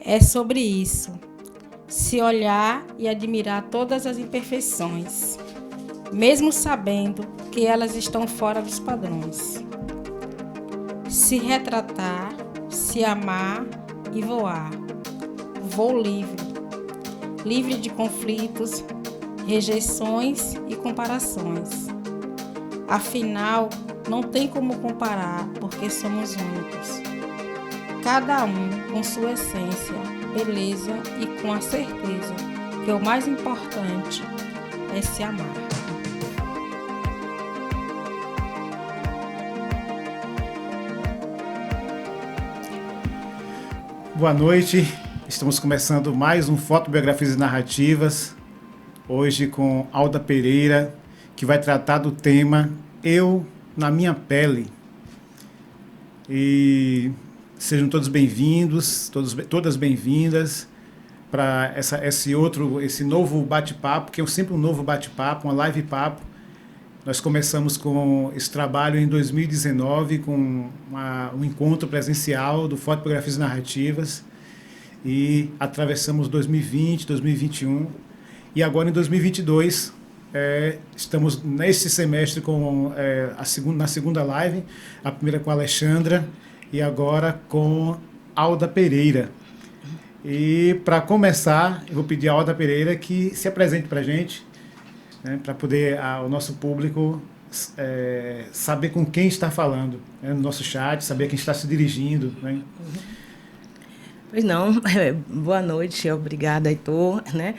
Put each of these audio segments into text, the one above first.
É sobre isso. Se olhar e admirar todas as imperfeições, mesmo sabendo que elas estão fora dos padrões. Se retratar, se amar e voar. Voo livre, livre de conflitos, rejeições e comparações. Afinal, não tem como comparar, porque somos únicos. Cada um com sua essência, beleza e com a certeza que o mais importante é se amar. Boa noite, estamos começando mais um Fotobiografias e Narrativas, hoje com Alda Pereira, que vai tratar do tema Eu na Minha Pele. E sejam todos bem-vindos, todas bem-vindas para esse novo bate-papo, que é sempre um novo bate-papo, uma live-papo. Nós começamos com esse trabalho em 2019, com um encontro presencial do Fotografias Narrativas, e atravessamos 2020, 2021, e agora em 2022, estamos neste semestre na segunda live, a primeira com a Alexandra, e agora com Alda Pereira. E para começar, eu vou pedir a Alda Pereira que se apresente para a gente, né, para poder o nosso público saber com quem está falando, né, no nosso chat, saber quem está se dirigindo. Né? Pois não, boa noite, obrigada, Heitor, né?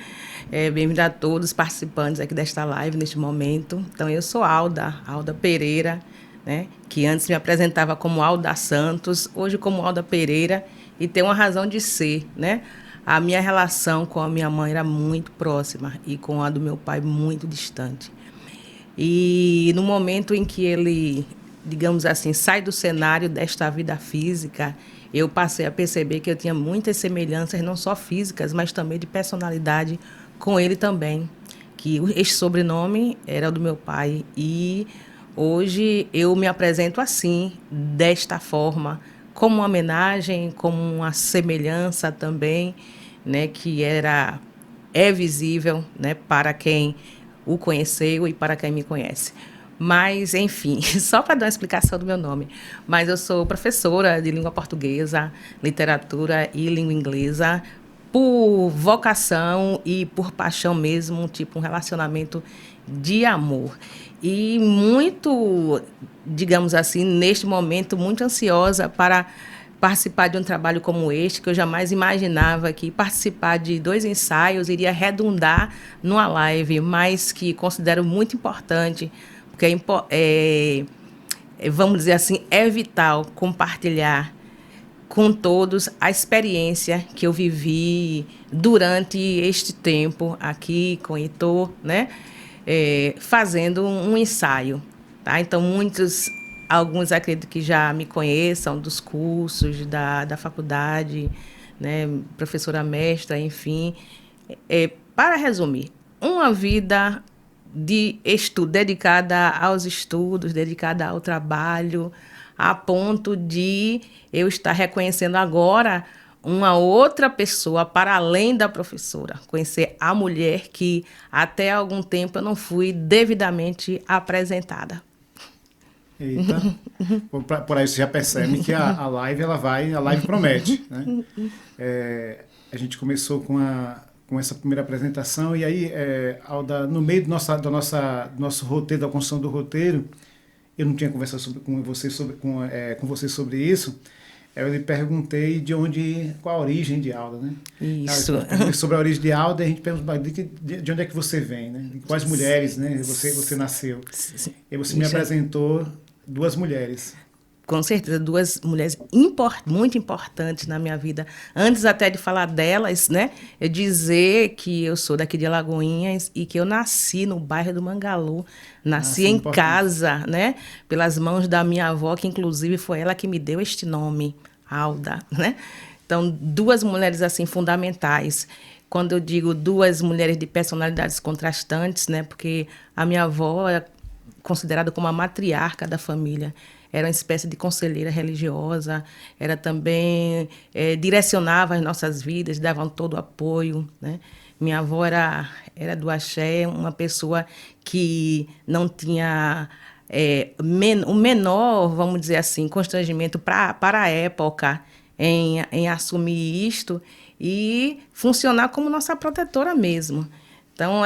Bem-vindo a todos os participantes aqui desta live neste momento. Então, eu sou Alda Pereira, né, que antes me apresentava como Alda Santos, hoje como Alda Pereira, e tem uma razão de ser, né? A minha relação com a minha mãe era muito próxima e com a do meu pai muito distante. E no momento em que ele, digamos assim, sai do cenário desta vida física, eu passei a perceber que eu tinha muitas semelhanças, não só físicas, mas também de personalidade com ele também. Que este sobrenome era do meu pai e hoje eu me apresento assim, desta forma, como uma homenagem, como uma semelhança também, né, que é visível, né, para quem o conheceu e para quem me conhece. Mas, enfim, só para dar uma explicação do meu nome. Mas eu sou professora de língua portuguesa, literatura e língua inglesa, por vocação e por paixão mesmo, tipo um relacionamento de amor. E muito, digamos assim, neste momento, muito ansiosa para participar de um trabalho como este, que eu jamais imaginava que participar de 2 ensaios iria redundar numa live, mas que considero muito importante, porque vamos dizer assim, é vital compartilhar com todos a experiência que eu vivi durante este tempo aqui com o Heitor, né? Fazendo um ensaio. Tá? Então, alguns acredito que já me conheçam dos cursos da faculdade, né? Professora mestra, enfim. Para resumir, uma vida de estudo, dedicada aos estudos, dedicada ao trabalho, a ponto de eu estar reconhecendo agora uma outra pessoa para além da professora, conhecer a mulher que até algum tempo eu não fui devidamente apresentada. Eita, por aí você já percebe que a live promete. Né? A gente começou com essa primeira apresentação, e aí, Alda, no meio do nosso roteiro, da construção do roteiro, eu não tinha conversado com você sobre isso. Eu lhe perguntei qual a origem de Alda, né? Isso. Sobre a origem de Alda, a gente perguntou de onde é que você vem, né? De quais mulheres, né? Você nasceu. Sim. E você me apresentou 2 mulheres. Com certeza, 2 mulheres muito importantes na minha vida. Antes até de falar delas, né, eu dizer que eu sou daqui de Alagoinhas e que eu nasci no bairro do Mangalu. Nasci em casa, né, pelas mãos da minha avó, que inclusive foi ela que me deu este nome, Alda, né? Então, 2 mulheres assim fundamentais. Quando eu digo 2 mulheres de personalidades contrastantes, né, porque a minha avó considerada como a matriarca da família. Era uma espécie de conselheira religiosa, era também direcionava as nossas vidas, dava todo o apoio, né? Minha avó era do axé, uma pessoa que não tinha o menor, vamos dizer assim, constrangimento para a época em assumir isto e funcionar como nossa protetora mesmo. Então,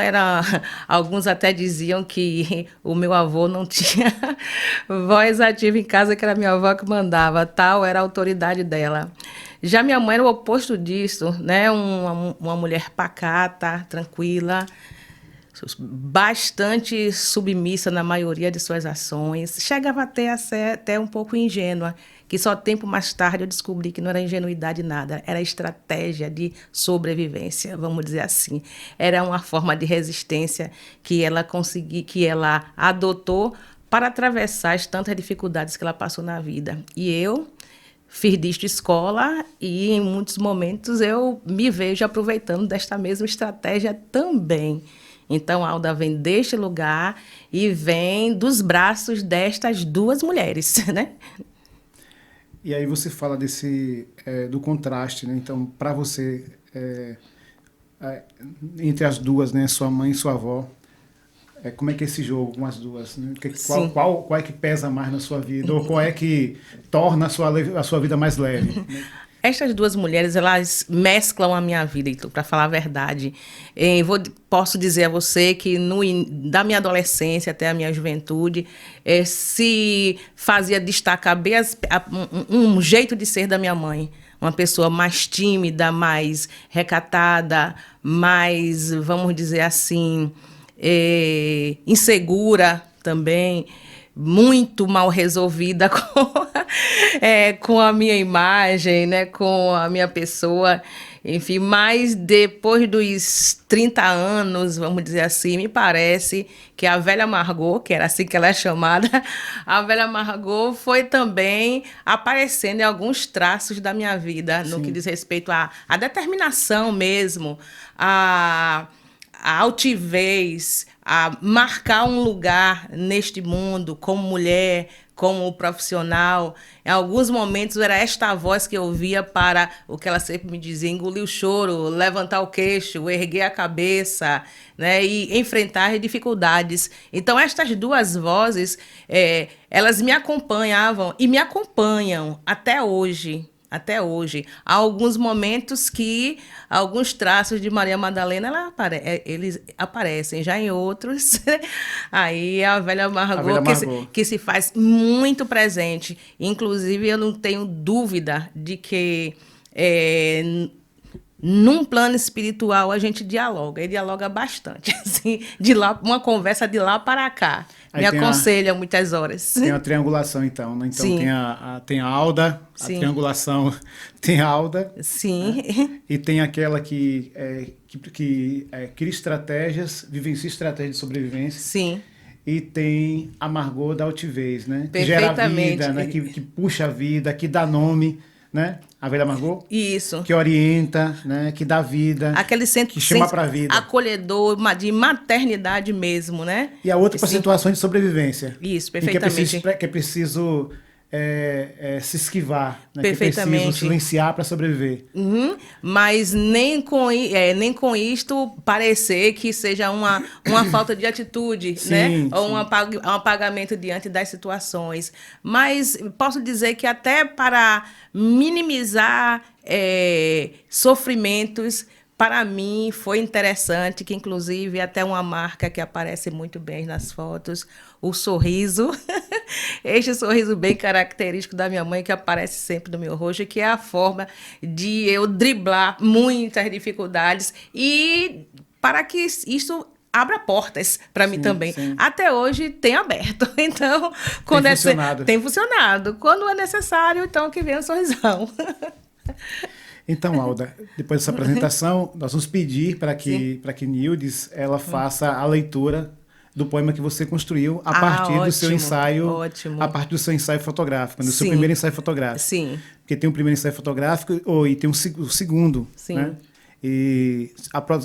alguns até diziam que o meu avô não tinha voz ativa em casa, que era minha avó que mandava, tal era a autoridade dela. Já minha mãe era o oposto disso, né? Uma mulher pacata, tranquila, bastante submissa na maioria de suas ações. Chegava até a ser até um pouco ingênua, que só tempo mais tarde eu descobri que não era ingenuidade nada, era estratégia de sobrevivência, vamos dizer assim. Era uma forma de resistência que ela adotou para atravessar as tantas dificuldades que ela passou na vida. E eu fiz disto escola e, em muitos momentos, eu me vejo aproveitando desta mesma estratégia também. Então, a Alda vem deste lugar e vem dos braços destas duas mulheres, né? E aí você fala do contraste, né? Então, para você, entre as duas, né? Sua mãe e sua avó, como é que é esse jogo com as duas? Né? Qual é que pesa mais na sua vida? Ou qual é que torna a sua vida mais leve? Né? Estas duas mulheres, elas mesclam a minha vida, para falar a verdade. Posso dizer a você que da minha adolescência até a minha juventude, se fazia destacar bem um jeito de ser da minha mãe. Uma pessoa mais tímida, mais recatada, mais, vamos dizer assim, insegura também, muito mal resolvida com a minha imagem, né, com a minha pessoa, enfim, mas depois dos 30 anos, vamos dizer assim, me parece que a velha Margot, que era assim que ela é chamada, a velha Margot foi também aparecendo em alguns traços da minha vida, no que diz respeito à determinação mesmo, a altivez, a marcar um lugar neste mundo como mulher, como profissional. Em alguns momentos era esta voz que eu ouvia para o que ela sempre me dizia, engolir o choro, levantar o queixo, erguer a cabeça, né, e enfrentar as dificuldades. Então, estas duas vozes, elas me acompanhavam e me acompanham até hoje. Até hoje. Há alguns momentos que alguns traços de Maria Madalena eles aparecem, já em outros, aí a velha Margot, que se faz muito presente. Inclusive, eu não tenho dúvida de que num plano espiritual a gente dialoga, e dialoga bastante, assim, uma conversa de lá para cá. Aí me aconselha muitas horas. Tem a triangulação, então, né? Então, sim. Tem a Alda, sim. A triangulação tem a Alda. Sim. Né? E tem aquela que cria estratégias, vivencia estratégias de sobrevivência. Sim. E tem a Margot da altivez, né? Que gera a vida, né? Que puxa a vida, que dá nome, né? A velha Margot? Isso. Que orienta, né? Que dá vida. Aquele que chama para a vida. Acolhedor, de maternidade mesmo, né? E a outra para situações de sobrevivência. Isso, perfeitamente. Que é preciso se esquivar, né? Perfeitamente. Que é preciso silenciar para sobreviver. Uhum. Mas nem com isto parecer que seja uma falta de atitude, sim, né? Sim. Ou um apagamento diante das situações. Mas posso dizer que até para minimizar sofrimentos, para mim foi interessante, que inclusive até uma marca que aparece muito bem nas fotos, o sorriso, este sorriso bem característico da minha mãe, que aparece sempre no meu rosto, que é a forma de eu driblar muitas dificuldades e para que isso abra portas para mim também. Sim. Até hoje tem aberto. Então, quando tem funcionado. Quando é necessário, então que venha o sorrisão. Então, Alda, depois dessa apresentação, nós vamos pedir para que Nildes ela faça a leitura do poema que você construiu a partir do seu ensaio, a partir do seu ensaio fotográfico, do seu primeiro ensaio fotográfico. Sim. Porque tem um primeiro ensaio fotográfico e tem o segundo, sim, né? E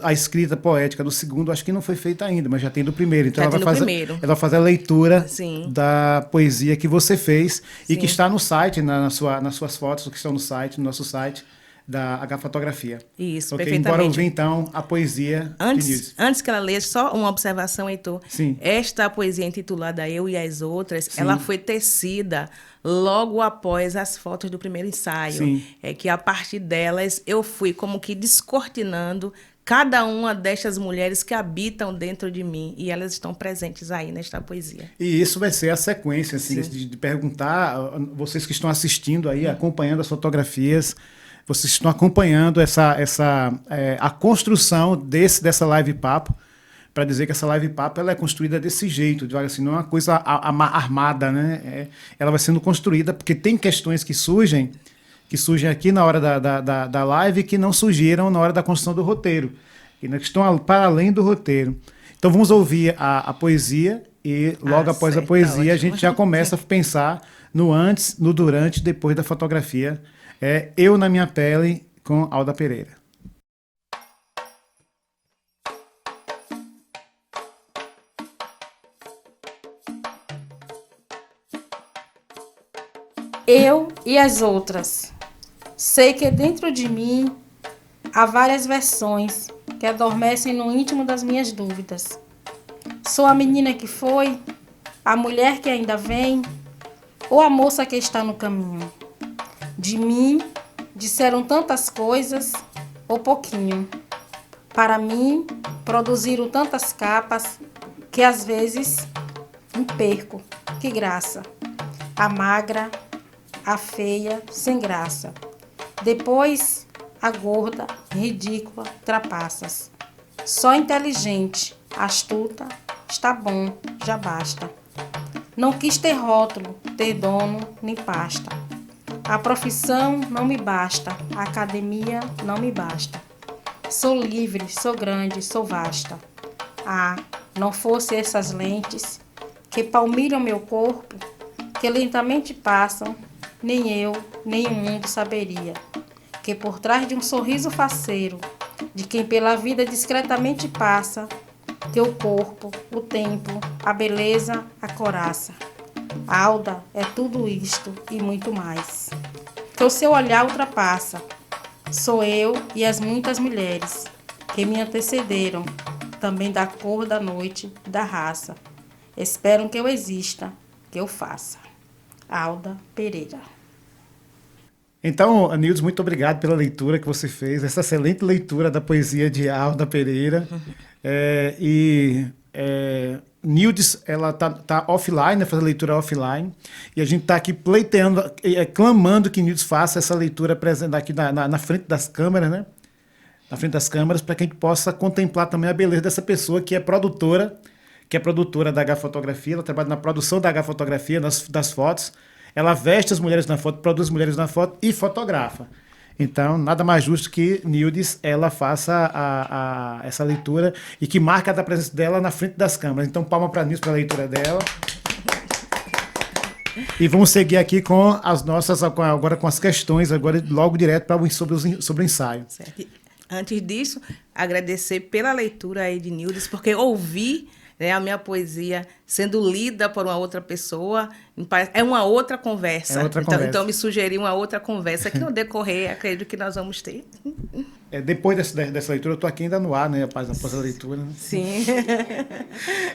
a escrita poética do segundo, acho que não foi feita ainda, mas já tem do primeiro. Então ela vai fazer a leitura da poesia que você fez e que está no site, nas suas fotos, que estão no site, no nosso site, da H Fotografia. Isso, okay? perfeitamente. Bora ouvir, então, a poesia de Nildes. Antes que ela leia, só uma observação, Heitor. Sim. Esta poesia intitulada Eu e as Outras, ela foi tecida logo após as fotos do primeiro ensaio. Sim. É que, a partir delas, eu fui como que descortinando cada uma destas mulheres que habitam dentro de mim, e elas estão presentes aí nesta poesia. E isso vai ser a sequência, assim, de perguntar, vocês que estão assistindo aí, acompanhando as fotografias, vocês estão acompanhando a construção dessa live papo, para dizer que essa live papo ela é construída desse jeito, assim, não é uma coisa armada, né? Ela vai sendo construída porque tem questões que surgem aqui na hora da live que não surgiram na hora da construção do roteiro, que estão para além do roteiro. Então vamos ouvir a poesia e logo após a poesia a gente já começa a pensar no antes, no durante, depois da fotografia. Eu na Minha Pele, com Alda Pereira. Eu e as outras. Sei que dentro de mim há várias versões que adormecem no íntimo das minhas dúvidas. Sou a menina que foi, a mulher que ainda vem, ou a moça que está no caminho. De mim disseram tantas coisas, ou pouquinho. Para mim, produziram tantas capas que às vezes me perco. Que graça! A magra, a feia, sem graça. Depois, a gorda, ridícula, trapaças. Só inteligente, astuta, está bom, já basta. Não quis ter rótulo, ter dono, nem pasta. A profissão não me basta, a academia não me basta. Sou livre, sou grande, sou vasta. Ah, não fosse essas lentes que palmilham meu corpo, que lentamente passam, nem eu, nem o mundo saberia que por trás de um sorriso faceiro, de quem pela vida discretamente passa, teu corpo, o tempo, a beleza, a coraça. Alda é tudo isto e muito mais. Que o seu olhar ultrapassa. Sou eu e as muitas mulheres que me antecederam, também da cor da noite, da raça. Esperam que eu exista, que eu faça. Alda Pereira. Então, Nildes, muito obrigado pela leitura que você fez, essa excelente leitura da poesia de Alda Pereira. Nildes, ela tá offline, né, faz a leitura offline, e a gente está aqui pleiteando, clamando que Nildes faça essa leitura aqui na frente das câmeras, né? Na frente das câmeras, para que a gente possa contemplar também a beleza dessa pessoa que é produtora da H Fotografia, ela trabalha na produção da H Fotografia, das fotos. Ela veste as mulheres na foto, produz mulheres na foto e fotografa. Então, nada mais justo que Nildes ela faça essa leitura e que marque a presença dela na frente das câmeras. Então, palma para Nildes, para a leitura dela. E vamos seguir aqui com agora com as questões, agora logo direto sobre o ensaio. Certo. Antes disso, agradecer pela leitura aí de Nildes, porque ouvir, né, a minha poesia sendo lida por uma outra pessoa é uma outra conversa. Então me sugeriu uma outra conversa que no decorrer acredito que nós vamos ter. Depois dessa leitura, eu estou aqui ainda no ar, né, após a leitura. Né? Sim.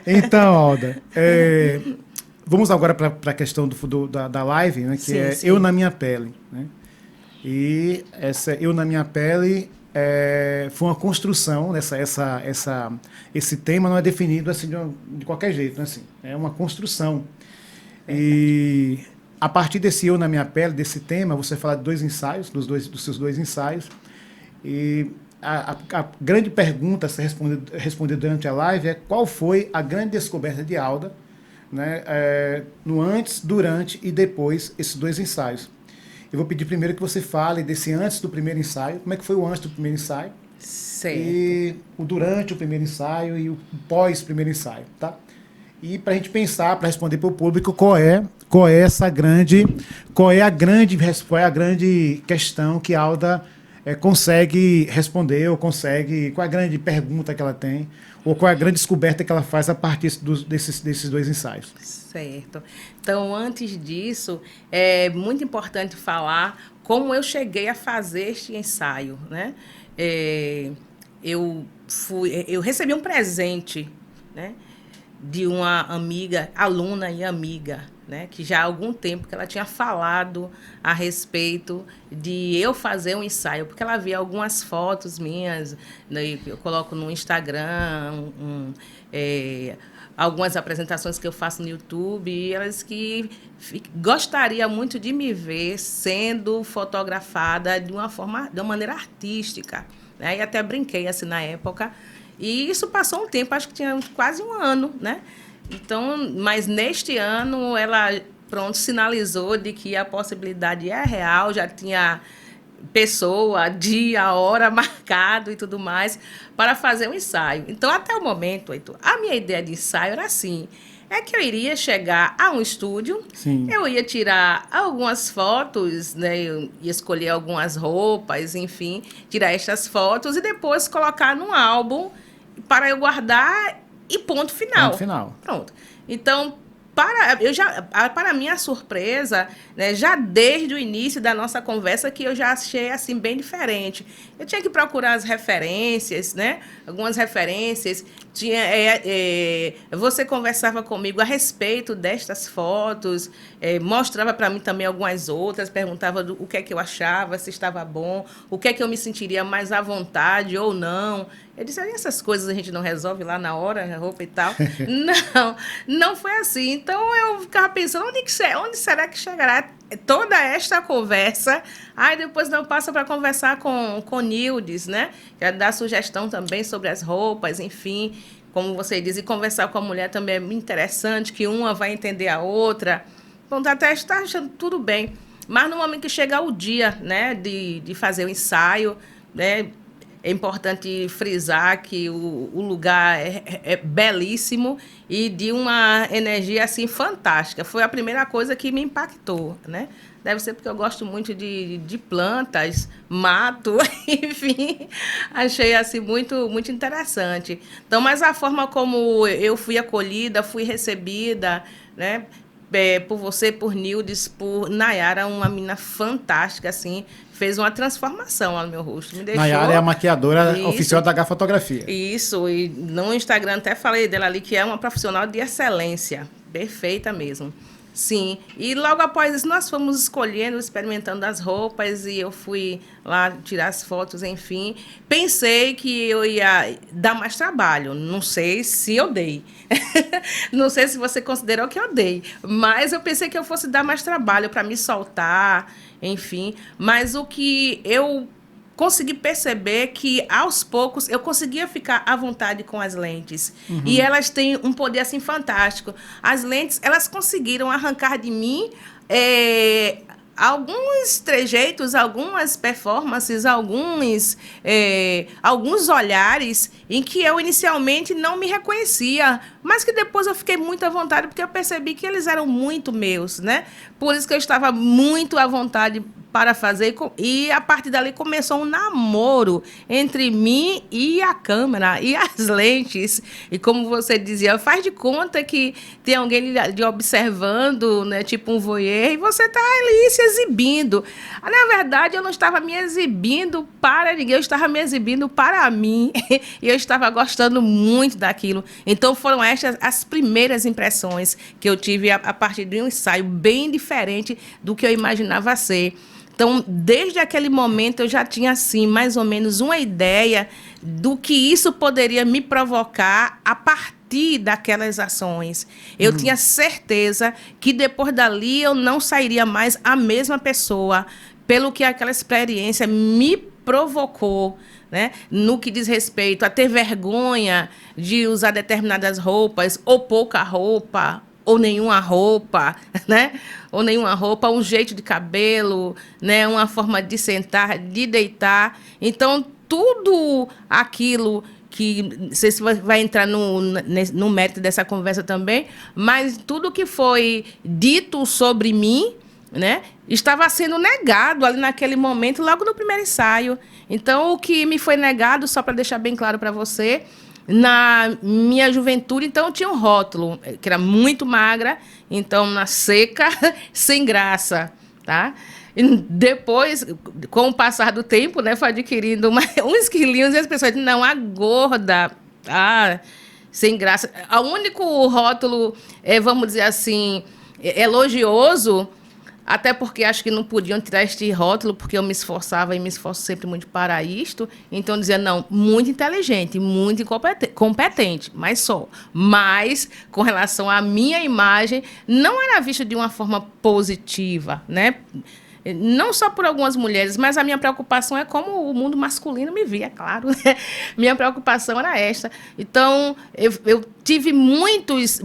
Então, Alda, vamos agora para a questão da live, né, que sim. Eu na Minha Pele. Né? E essa Eu na Minha Pele foi uma construção, esse tema não é definido assim de qualquer jeito, né? Assim, é uma construção. E a partir desse Eu na Minha Pele, desse tema, você fala de dois ensaios, dos seus dois ensaios, e a grande pergunta a ser respondida durante a live é qual foi a grande descoberta de Alda, né, no antes, durante e depois esses dois ensaios. Eu vou pedir primeiro que você fale desse antes do primeiro ensaio, como é que foi o antes do primeiro ensaio, certo. E o durante o primeiro ensaio e o pós primeiro ensaio, tá? E para a gente pensar, para responder para o público, qual é a grande questão que Alda consegue responder, ou consegue, qual é a grande pergunta que ela tem, ou qual é a grande descoberta que ela faz a partir desses 2 ensaios. Certo. Então, antes disso, é muito importante falar como eu cheguei a fazer este ensaio, né? Eu recebi um presente, né, de uma amiga, aluna e amiga, né, que já há algum tempo que ela tinha falado a respeito de eu fazer um ensaio, porque ela via algumas fotos minhas, né, eu coloco no Instagram, algumas apresentações que eu faço no YouTube, e elas que gostaria muito de me ver sendo fotografada de uma maneira artística, né? E até brinquei assim na época. E isso passou um tempo, acho que tinha quase um ano, né? Então, mas neste ano ela, pronto, sinalizou de que a possibilidade é real, já tinha pessoa, dia, hora marcado e tudo mais para fazer um ensaio. Então, até o momento, Heitor, a minha ideia de ensaio era assim, é que eu iria chegar a um estúdio, Sim. Eu ia tirar algumas fotos, né? Eu ia escolher algumas roupas, enfim, tirar estas fotos e depois colocar num álbum para eu guardar e ponto final. Ponto final. Pronto. Então, para minha surpresa, né, já desde o início da nossa conversa, que eu já achei assim bem diferente. Eu tinha que procurar as referências, né? Algumas referências. Você conversava comigo a respeito destas fotos, mostrava para mim também algumas outras, perguntava o que é que eu achava, se estava bom, o que é que eu me sentiria mais à vontade ou não. Eu disse, essas coisas a gente não resolve lá na hora, a roupa e tal. Não foi assim. Então, eu ficava pensando, onde será que chegará toda esta conversa? Aí, depois não passa para conversar com Nildes, né? Que dar sugestão também sobre as roupas, enfim. Como você diz, e conversar com a mulher também é interessante, que uma vai entender a outra. Bom, até está achando tudo bem. Mas no momento que chega o dia, né, de fazer o ensaio, né? É importante frisar que o lugar é belíssimo e de uma energia assim fantástica. Foi a primeira coisa que me impactou, né? Deve ser porque eu gosto muito de plantas, mato, enfim, achei assim muito, muito interessante. Então, mas a forma como eu fui acolhida, fui recebida, né? Por você, por Nildes, por Nayara, uma menina fantástica, assim, fez uma transformação lá no meu rosto. Me deixou... Nayara é a maquiadora oficial da H Fotografia. Isso, e no Instagram até falei dela ali, que é uma profissional de excelência, perfeita mesmo. Sim, e logo após isso nós fomos escolhendo, experimentando as roupas e eu fui lá tirar as fotos, enfim. Pensei que eu ia dar mais trabalho, não sei se eu dei. Não sei se você considerou que eu dei, mas eu pensei que eu fosse dar mais trabalho para me soltar, enfim. Mas o que eu consegui perceber que, aos poucos, eu conseguia ficar à vontade com as lentes. Uhum. E elas têm um poder, assim, fantástico. As lentes, elas conseguiram arrancar de mim alguns trejeitos, algumas performances, alguns olhares em que eu, inicialmente, não me reconhecia, mas que depois eu fiquei muito à vontade, porque eu percebi que eles eram muito meus, né? Por isso que eu estava muito à vontade para fazer, e a partir dali começou um namoro entre mim e a câmera e as lentes. E como você dizia, faz de conta que tem alguém lhe observando, né, tipo um voyeur, e você está ali se exibindo. Na verdade, eu não estava me exibindo para ninguém, eu estava me exibindo para mim, e eu estava gostando muito daquilo. Então, foram estas as primeiras impressões que eu tive a partir de um ensaio bem diferente do que eu imaginava ser. Então, desde aquele momento, eu já tinha, assim, mais ou menos uma ideia do que isso poderia me provocar a partir daquelas ações. Eu tinha certeza que depois dali eu não sairia mais a mesma pessoa, pelo que aquela experiência me provocou, né? No que diz respeito a ter vergonha de usar determinadas roupas, ou pouca roupa, ou nenhuma roupa, né? Ou nenhuma roupa, um jeito de cabelo, né? Uma forma de sentar, de deitar. Então, tudo aquilo que... Não sei se vai entrar no mérito dessa conversa também, mas tudo que foi dito sobre mim, né, estava sendo negado ali naquele momento, logo no primeiro ensaio. Então, o que me foi negado, só para deixar bem claro para você, na minha juventude, então, eu tinha um rótulo, que era muito magra, então, na seca, sem graça, tá? E depois, com o passar do tempo, né, foi adquirindo uns quilinhos, e as pessoas dizem, não, a gorda, sem graça. O único rótulo, vamos dizer assim, elogioso, até porque acho que não podiam tirar este rótulo, porque eu me esforçava e me esforço sempre muito para isto. Então, dizia, não, muito inteligente, muito competente, mas só. Mas, com relação à minha imagem, não era vista de uma forma positiva, né? Não só por algumas mulheres, mas a minha preocupação é como o mundo masculino me via, claro. Minha preocupação era esta. Então, eu tive muitas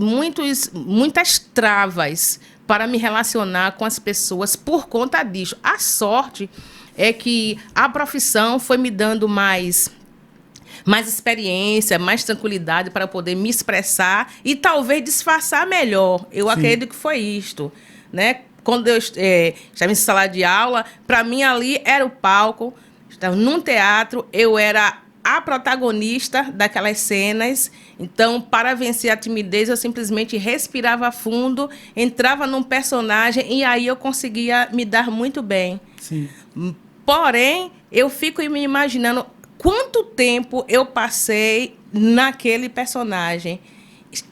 travas para me relacionar com as pessoas por conta disso. A sorte é que a profissão foi me dando mais experiência, mais tranquilidade para poder me expressar e talvez disfarçar melhor. Eu acredito que foi isto, né? Quando eu estava em sala de aula, para mim ali era o palco, estava num teatro, eu era a protagonista daquelas cenas. Então, para vencer a timidez, eu simplesmente respirava fundo, entrava num personagem e aí eu conseguia me dar muito bem. Sim. Porém, eu fico me imaginando quanto tempo eu passei naquele personagem.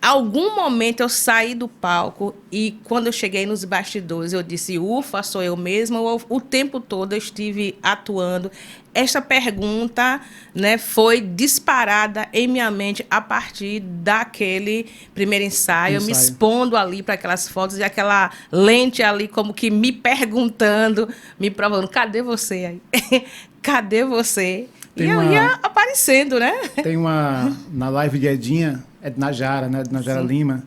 Algum momento eu saí do palco e quando eu cheguei nos bastidores eu disse, ufa, sou eu mesma, ou o tempo todo eu estive atuando. Esta pergunta, né, foi disparada em minha mente a partir daquele primeiro ensaio, me expondo ali para aquelas fotos e aquela lente ali como que me perguntando, me provando, cadê você aí? Cadê você? E eu ia aparecendo, né? Tem na live de Edinha, Ednajara, né? Ednajara Lima.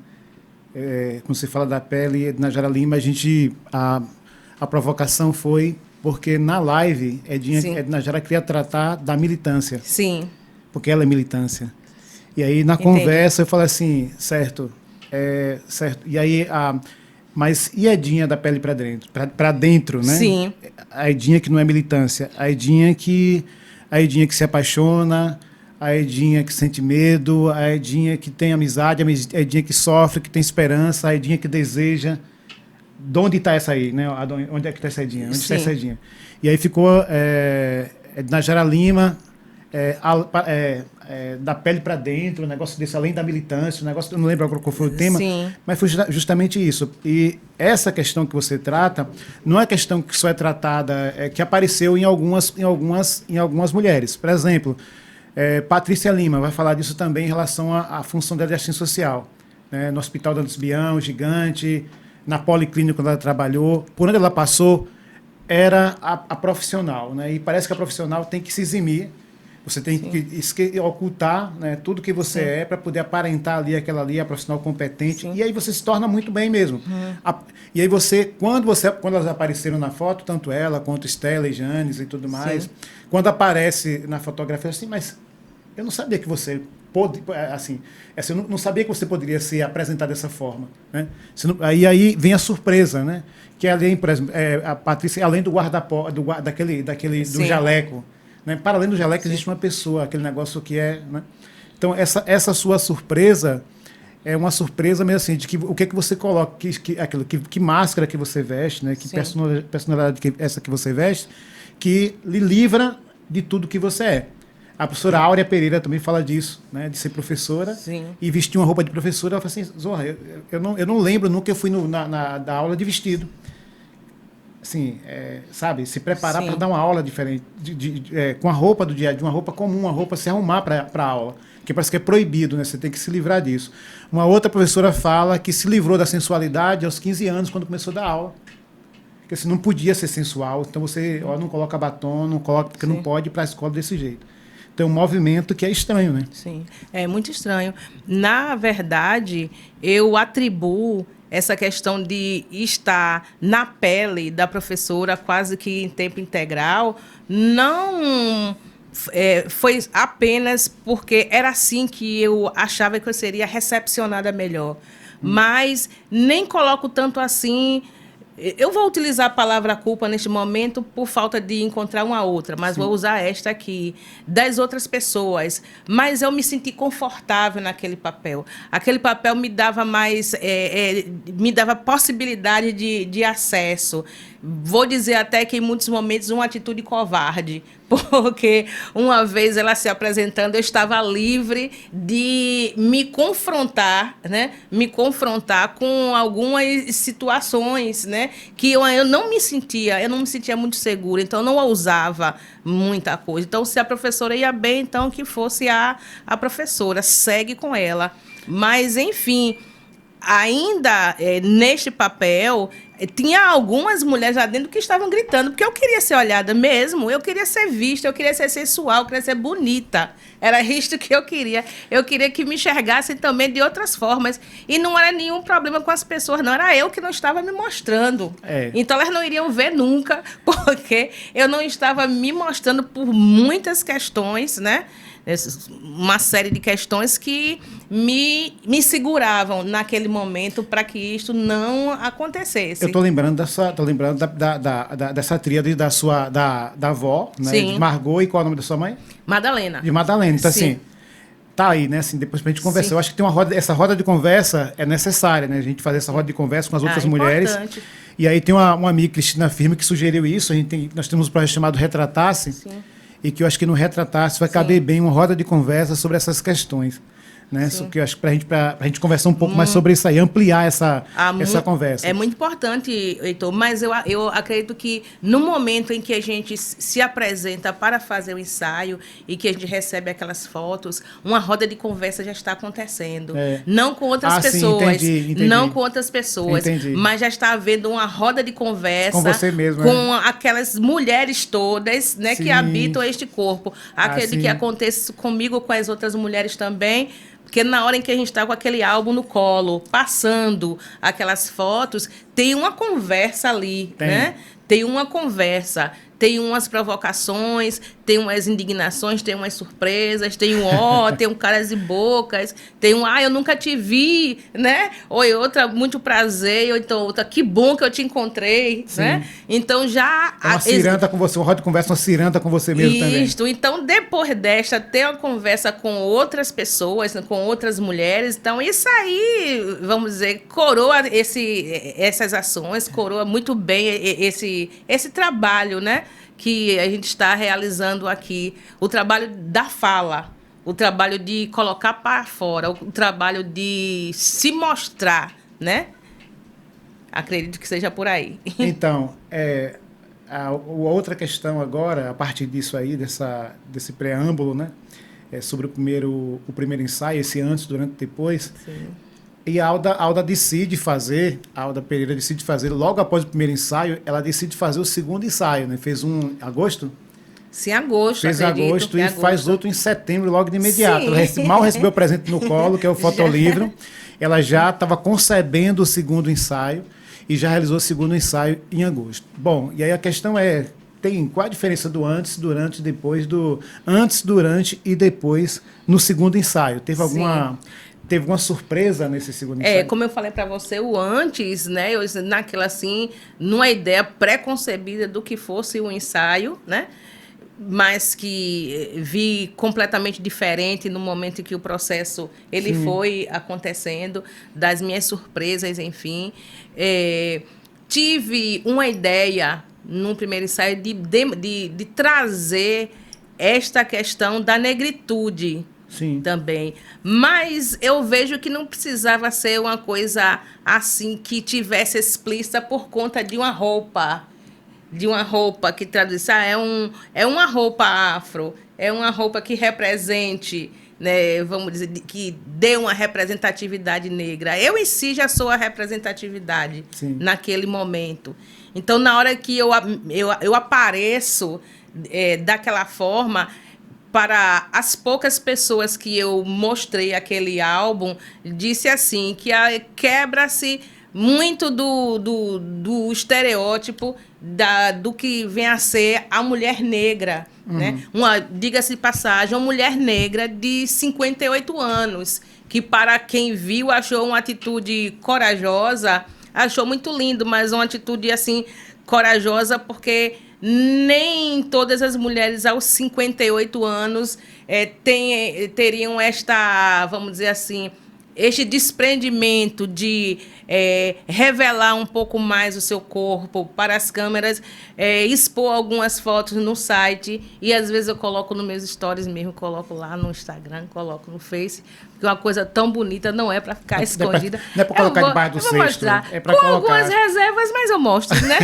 Quando se fala da pele, Ednajara Lima, a provocação foi porque na live, Ednajara queria tratar da militância. Sim. Porque ela é militância. E aí, na conversa, eu falei assim, certo. E aí, mas e a Edinha da pele para dentro, né? Sim. A Edinha que não é militância. A Edinha que se apaixona, a Edinha que sente medo, a Edinha que tem amizade, a Edinha que sofre, que tem esperança, a Edinha que deseja. De onde está essa aí? Né? Onde é que está essa Edinha? Onde está essa Edinha? E aí ficou Ednajara Lima, da pele para dentro, um negócio desse, além da militância, eu não lembro agora qual foi o tema, mas foi justamente isso. E essa questão que você trata, não é questão que só é tratada, que apareceu em algumas mulheres. Por exemplo, Patrícia Lima vai falar disso também em relação à função dela de assistência social. Né? No Hospital da Lesbião, Gigante, na Policlínica, quando ela trabalhou, por onde ela passou, era a profissional. Né? E parece que a profissional tem que se eximir. Você tem que ocultar, né, tudo que você é para poder aparentar ali aquela ali, a profissional competente. Sim. E aí você se torna muito bem mesmo. E aí quando elas apareceram na foto, tanto ela quanto Estela e Janes e tudo mais, quando aparece na fotografia, assim, mas eu não sabia que você pode, assim, eu não sabia que você poderia ser apresentado dessa forma. Né? Aí vem a surpresa, né? Que além, por exemplo, a Patrícia, além do do jaleco. Né? Para além do jaleco existe uma pessoa, aquele negócio que é... Né? Então, essa sua surpresa é uma surpresa mesmo assim, de o que é que você coloca, que máscara que você veste, né? Que personalidade essa que você veste, que lhe livra de tudo que você é. A professora Áurea Pereira também fala disso, né? De ser professora e vestir uma roupa de professora. Ela fala assim, Zorra, eu não lembro nunca eu fui da aula de vestido. Assim, sabe, se preparar para dar uma aula diferente, com a roupa do dia a dia, uma roupa comum, uma roupa se arrumar para a aula, que parece que é proibido, né? Você tem que se livrar disso. Uma outra professora fala que se livrou da sensualidade aos 15 anos, quando começou a dar aula. Porque você não podia ser sensual, então você não coloca batom, não coloca, porque não pode ir para a escola desse jeito. Então é um movimento que é estranho, né? Sim, é muito estranho. Na verdade, eu atribuo essa questão de estar na pele da professora quase que em tempo integral, não foi apenas porque era assim que eu achava que eu seria recepcionada melhor. Mas nem coloco tanto assim Eu vou utilizar a palavra culpa neste momento por falta de encontrar uma outra, mas Sim. vou usar esta aqui, das outras pessoas. Mas eu me senti confortável naquele papel. Aquele papel me dava mais, me dava possibilidade de acesso. Vou dizer até que, em muitos momentos, uma atitude covarde, porque uma vez ela se apresentando, eu estava livre de me confrontar, né? Me confrontar com algumas situações, né? Que eu não me sentia muito segura, então eu não ousava muita coisa. Então, se a professora ia bem, então que fosse a professora, segue com ela. Mas, enfim, ainda neste papel, tinha algumas mulheres lá dentro que estavam gritando, porque eu queria ser olhada mesmo, eu queria ser vista, eu queria ser sensual, eu queria ser bonita. Era isto que eu queria. Eu queria que me enxergassem também de outras formas. E não era nenhum problema com as pessoas, não. Era eu que não estava me mostrando. Então, elas não iriam ver nunca, porque eu não estava me mostrando por muitas questões, né? Uma série de questões que me seguravam naquele momento para que isto não acontecesse. Eu estou lembrando dessa tríade da avó, né? Sim. De Margot, e qual é o nome da sua mãe? Madalena. De Madalena. Então, Sim. assim, tá aí, né? Assim, depois pra gente conversar. Sim. Eu acho que tem essa roda de conversa é necessária, né? A gente fazer essa roda de conversa com as outras mulheres. Importante. E aí tem uma amiga, Cristina Firme, que sugeriu isso. Nós temos um projeto chamado Retratar-se. Sim. E que eu acho que no Retratar-se vai caber bem uma roda de conversa sobre essas questões. Né? Isso que eu acho que para a gente conversar um pouco mais sobre isso aí, ampliar essa conversa. É muito importante, Heitor, mas eu acredito que no momento em que a gente se apresenta para fazer o ensaio e que a gente recebe aquelas fotos, uma roda de conversa já está acontecendo. Não com outras pessoas. Sim, entendi. Não com outras pessoas. Entendi. Mas já está havendo uma roda de conversa com você mesmo, com aquelas mulheres todas, né, sim. que habitam este corpo. Acredito que aconteça comigo, com as outras mulheres também. Porque na hora em que a gente está com aquele álbum no colo, passando aquelas fotos, tem uma conversa ali, né? Tem uma conversa, tem umas provocações, tem umas indignações, tem umas surpresas, tem tem caras e bocas, tem eu nunca te vi, né? Ou outra, muito prazer, ou então outra, que bom que eu te encontrei, né? Então já... uma ciranda com você, uma roda de conversa, uma ciranda com você mesmo também. Isso, então depois desta, ter uma conversa com outras pessoas, com outras mulheres, então isso aí, vamos dizer, coroa essas ações, coroa muito bem esse trabalho, né? Que a gente está realizando aqui, o trabalho da fala, o trabalho de colocar para fora, o trabalho de se mostrar, né? Acredito que seja por aí. Então, a outra questão agora, a partir disso aí, desse preâmbulo, né? Sobre o primeiro ensaio, esse antes, durante e depois. Sim. E a Alda Pereira decide fazer, logo após o primeiro ensaio, ela decide fazer o segundo ensaio, né? Fez um em agosto. Sim, agosto. Fez agosto e faz outro em setembro, logo de imediato. Ela mal recebeu o presente no colo, que é o fotolivro. Ela já estava concebendo o segundo ensaio e já realizou o segundo ensaio em agosto. Bom, e aí a questão qual a diferença do antes, durante, depois, antes, durante e depois no segundo ensaio? Teve alguma surpresa nesse segundo ensaio? Como eu falei para você, o antes, né? Naquela assim, numa ideia pré-concebida do que fosse o ensaio, né? Mas que vi completamente diferente no momento em que o processo foi acontecendo, das minhas surpresas, enfim. Tive uma ideia, num primeiro ensaio, de trazer esta questão da negritude. Sim. Também. Mas eu vejo que não precisava ser uma coisa assim que tivesse explícita por conta de uma roupa. De uma roupa que traduz, é uma roupa afro, é uma roupa que represente, né, vamos dizer, que dê uma representatividade negra. Eu em si já sou a representatividade. Sim. Naquele momento. Então, na hora que eu apareço daquela forma, para as poucas pessoas que eu mostrei aquele álbum, disse assim, que quebra-se muito do estereótipo do que vem a ser a mulher negra. Né? Diga-se de passagem, uma mulher negra de 58 anos, que para quem viu achou uma atitude corajosa, achou muito lindo, mas uma atitude assim corajosa, porque nem todas as mulheres aos 58 anos teriam esta, vamos dizer assim, este desprendimento de revelar um pouco mais o seu corpo para as câmeras, expor algumas fotos no site, e às vezes eu coloco nos meus stories mesmo, coloco lá no Instagram, coloco no Face, porque uma coisa tão bonita não é para ficar escondida. Não é para colocar debaixo do cesto. Mostrar. É para com colocar. Algumas reservas, mas eu mostro, né?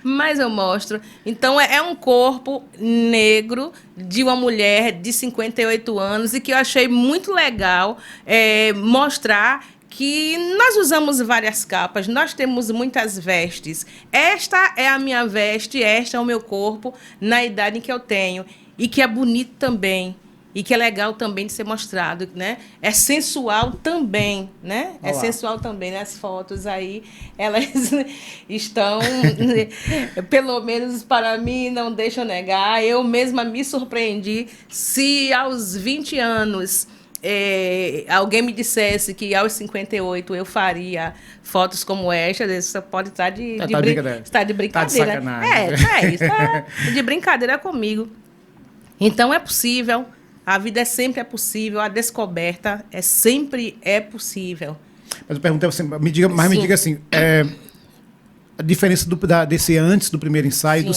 Mas eu mostro. Então, é um corpo negro de uma mulher de 58 anos, e que eu achei muito legal mostrar que nós usamos várias capas, nós temos muitas vestes. Esta é a minha veste, este é o meu corpo na idade em que eu tenho, e que é bonito também, e que é legal também de ser mostrado, né? É sensual também, né? Olá. É sensual também, né? As fotos aí, elas estão, pelo menos para mim, não deixa eu negar, eu mesma me surpreendi. Se aos 20 anos alguém me dissesse que aos 58 eu faria fotos como esta, você pode estar de brincadeira. Tá de sacanagem. Está de brincadeira comigo. Então, é possível. A vida é possível, a descoberta sempre é possível. Mas eu perguntei assim, me diga assim, a diferença desse antes do primeiro ensaio, no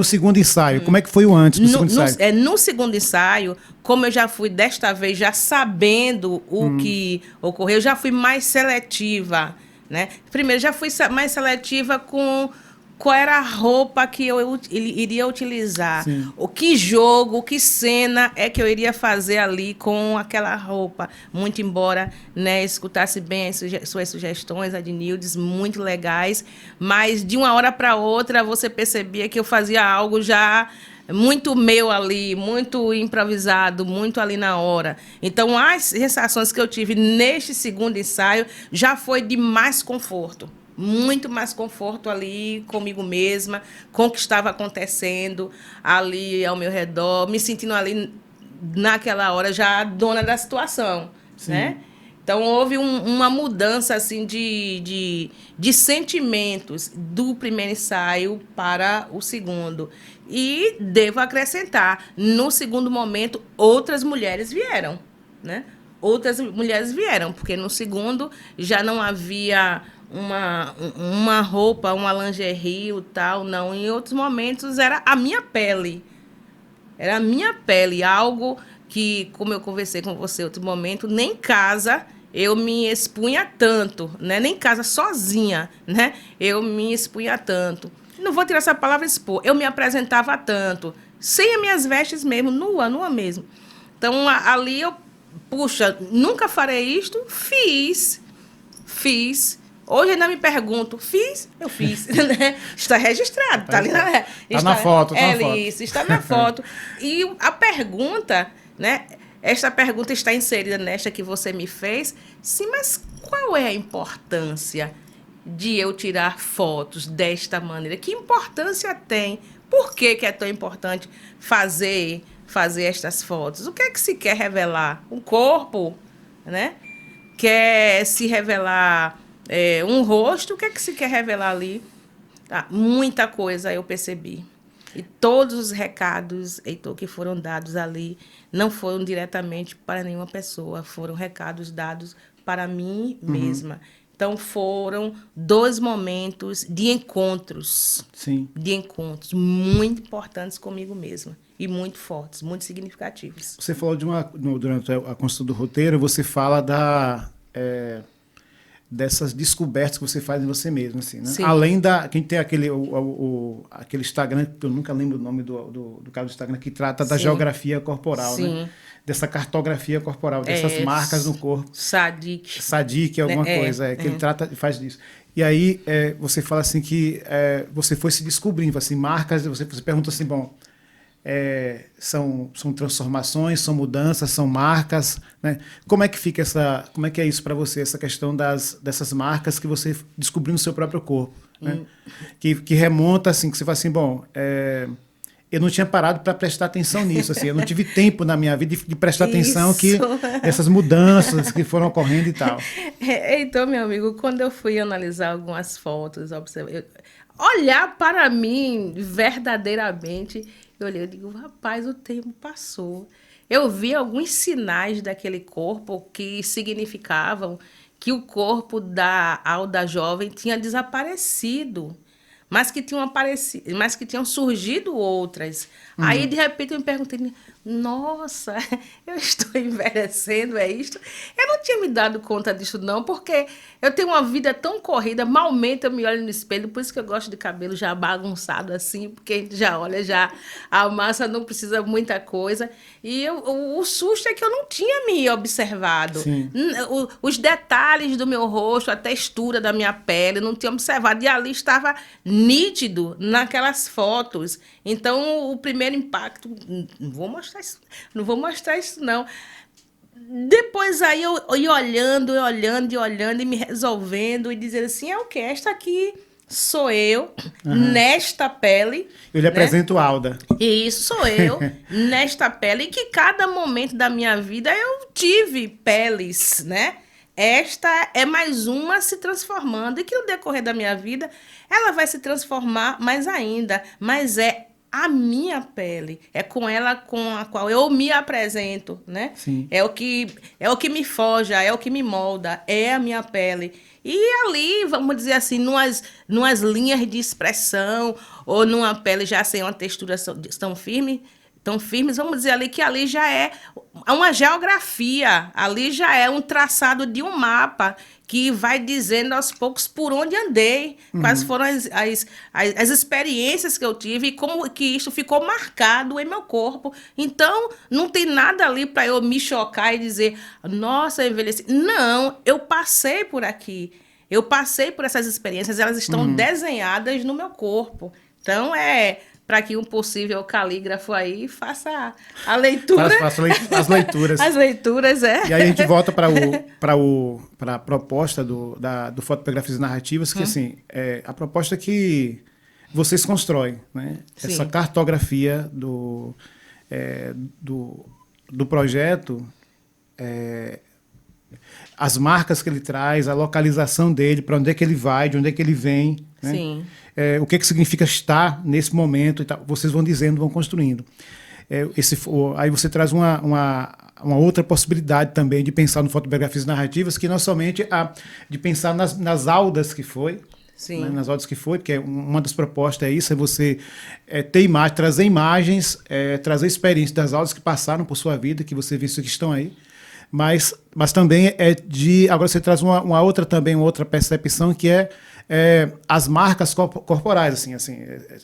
segundo ensaio, como é que foi o antes do segundo ensaio? No segundo ensaio, como eu já fui desta vez, já sabendo o que ocorreu, eu já fui mais seletiva, né? Primeiro, já fui mais seletiva com qual era a roupa que eu iria utilizar, o que jogo, que cena é que eu iria fazer ali com aquela roupa. Muito embora, né, escutasse bem as suas sugestões, Adnildes, muito legais, mas de uma hora para outra você percebia que eu fazia algo já muito meu ali, muito improvisado, muito ali na hora. Então, as sensações que eu tive neste segundo ensaio já foi de mais conforto. Muito mais conforto ali comigo mesma, com o que estava acontecendo ali ao meu redor, me sentindo ali naquela hora já dona da situação, né? Então, houve uma mudança assim, de sentimentos do primeiro ensaio para o segundo. E devo acrescentar, no segundo momento, outras mulheres vieram, né? Outras mulheres vieram, porque no segundo já não havia uma roupa, uma lingerie e tal, não. Em outros momentos era a minha pele. Era a minha pele, algo que, como eu conversei com você em outro momento, nem em casa eu me expunha tanto, né? Nem em casa sozinha, né? Eu me expunha tanto. Não vou tirar essa palavra expor. Eu me apresentava tanto, sem as minhas vestes mesmo, nua mesmo. Então, ali eu, puxa, nunca farei isto? Fiz. Hoje ainda me pergunto, eu fiz, né? Está registrado, está ali na foto. Isso, está na foto. E a pergunta, né? Esta pergunta está inserida nesta que você me fez. Sim, mas qual é a importância de eu tirar fotos desta maneira? Que importância tem? Por que é tão importante fazer estas fotos? O que é que se quer revelar? Um corpo, né? Quer se revelar um rosto? O que é que se quer revelar ali? Muita coisa eu percebi. E todos os recados, Heitor, que foram dados ali, não foram diretamente para nenhuma pessoa, foram recados dados para mim mesma. Então, foram 2 momentos de encontros. Sim. De encontros muito importantes comigo mesma. E muito fortes, muito significativos. Você falou durante a construção do roteiro, você fala dessas descobertas que você faz em você mesmo, assim, né? Sim. Além quem tem aquele Instagram, que eu nunca lembro o nome do cara do Instagram, que trata da geografia corporal, né? Dessa cartografia corporal, dessas marcas no corpo. Sadik, alguma coisa, que ele trata e faz disso. E aí você fala assim que você foi se descobrindo, assim, marcas, você pergunta assim, bom, são transformações, são mudanças, são marcas, né? Como é que é isso para você, essa questão dessas marcas que você descobriu no seu próprio corpo, né? Que remonta assim, que você fala assim, bom, eu não tinha parado para prestar atenção nisso, assim, eu não tive tempo na minha vida de prestar atenção que essas mudanças que foram ocorrendo e tal. Então, meu amigo, quando eu fui analisar algumas fotos, olhar para mim verdadeiramente, eu olhei, eu digo, rapaz, o tempo passou. Eu vi alguns sinais daquele corpo que significavam que o corpo da Alda jovem tinha desaparecido, mas que tinham surgido outras. Aí, de repente, eu me perguntei, nossa, eu estou envelhecendo, é isto? Eu não tinha me dado conta disso, não, porque eu tenho uma vida tão corrida, malmente eu me olho no espelho, por isso que eu gosto de cabelo já bagunçado assim, porque a gente já olha, já a massa não precisa muita coisa. E o susto é que eu não tinha me observado. Os detalhes do meu rosto, a textura da minha pele, não tinha observado. E ali estava nítido naquelas fotos. Então, o primeiro impacto, não vou mostrar isso, não. Depois aí eu ia olhando e me resolvendo e dizendo assim, é o quê? Esta aqui sou eu, nesta pele. Eu lhe apresento Alda. Isso, sou eu, nesta pele. E que cada momento da minha vida eu tive peles, né? Esta é mais uma se transformando. E que no decorrer da minha vida, ela vai se transformar mais ainda. Mas é a minha pele, é com ela com a qual eu me apresento, né? Sim. É o que me forja, é o que me molda, é a minha pele. E ali, vamos dizer assim, numas linhas de expressão, ou numa pele já sem uma textura tão firmes, vamos dizer ali que ali já é uma geografia, ali já é um traçado de um mapa que vai dizendo aos poucos por onde andei, quais foram as experiências que eu tive e como que isso ficou marcado em meu corpo. Então, não tem nada ali para eu me chocar e dizer, nossa, eu envelheci. Não, eu passei por aqui. Eu passei por essas experiências, elas estão desenhadas no meu corpo. Então, para que um possível calígrafo aí faça a leitura. Faça as leituras. As leituras, E aí a gente volta para a proposta do Fotografias Narrativas, que assim, a proposta que vocês constroem, né? Essa cartografia do projeto, as marcas que ele traz, a localização dele, para onde é que ele vai, de onde é que ele vem, né? Sim. O que significa estar nesse momento e tal. Vocês vão dizendo, vão construindo. Aí você traz uma outra possibilidade também de pensar no Fotobiografias Narrativas, que não somente de pensar nas Aldas que foi, né, nas Aldas que foi, porque uma das propostas é isso, é você trazer imagens, trazer experiências das Aldas que passaram por sua vida, que você viu que estão aí. Mas também agora você traz uma outra percepção, que as marcas corporais, assim,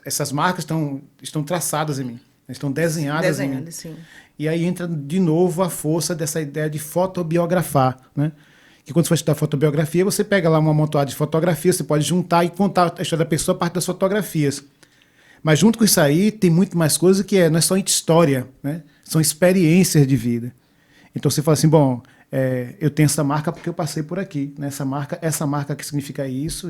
essas marcas estão traçadas em mim, estão desenhadas em mim. Sim. E aí entra de novo a força dessa ideia de fotobiografar, né? Que quando você vai estudar fotobiografia, você pega lá uma amontoada de fotografias, você pode juntar e contar a história da pessoa a partir das fotografias. Mas junto com isso aí tem muito mais coisa que não é só história, né? São experiências de vida. Então você fala assim, bom, eu tenho essa marca porque eu passei por aqui, né? Essa marca que significa isso.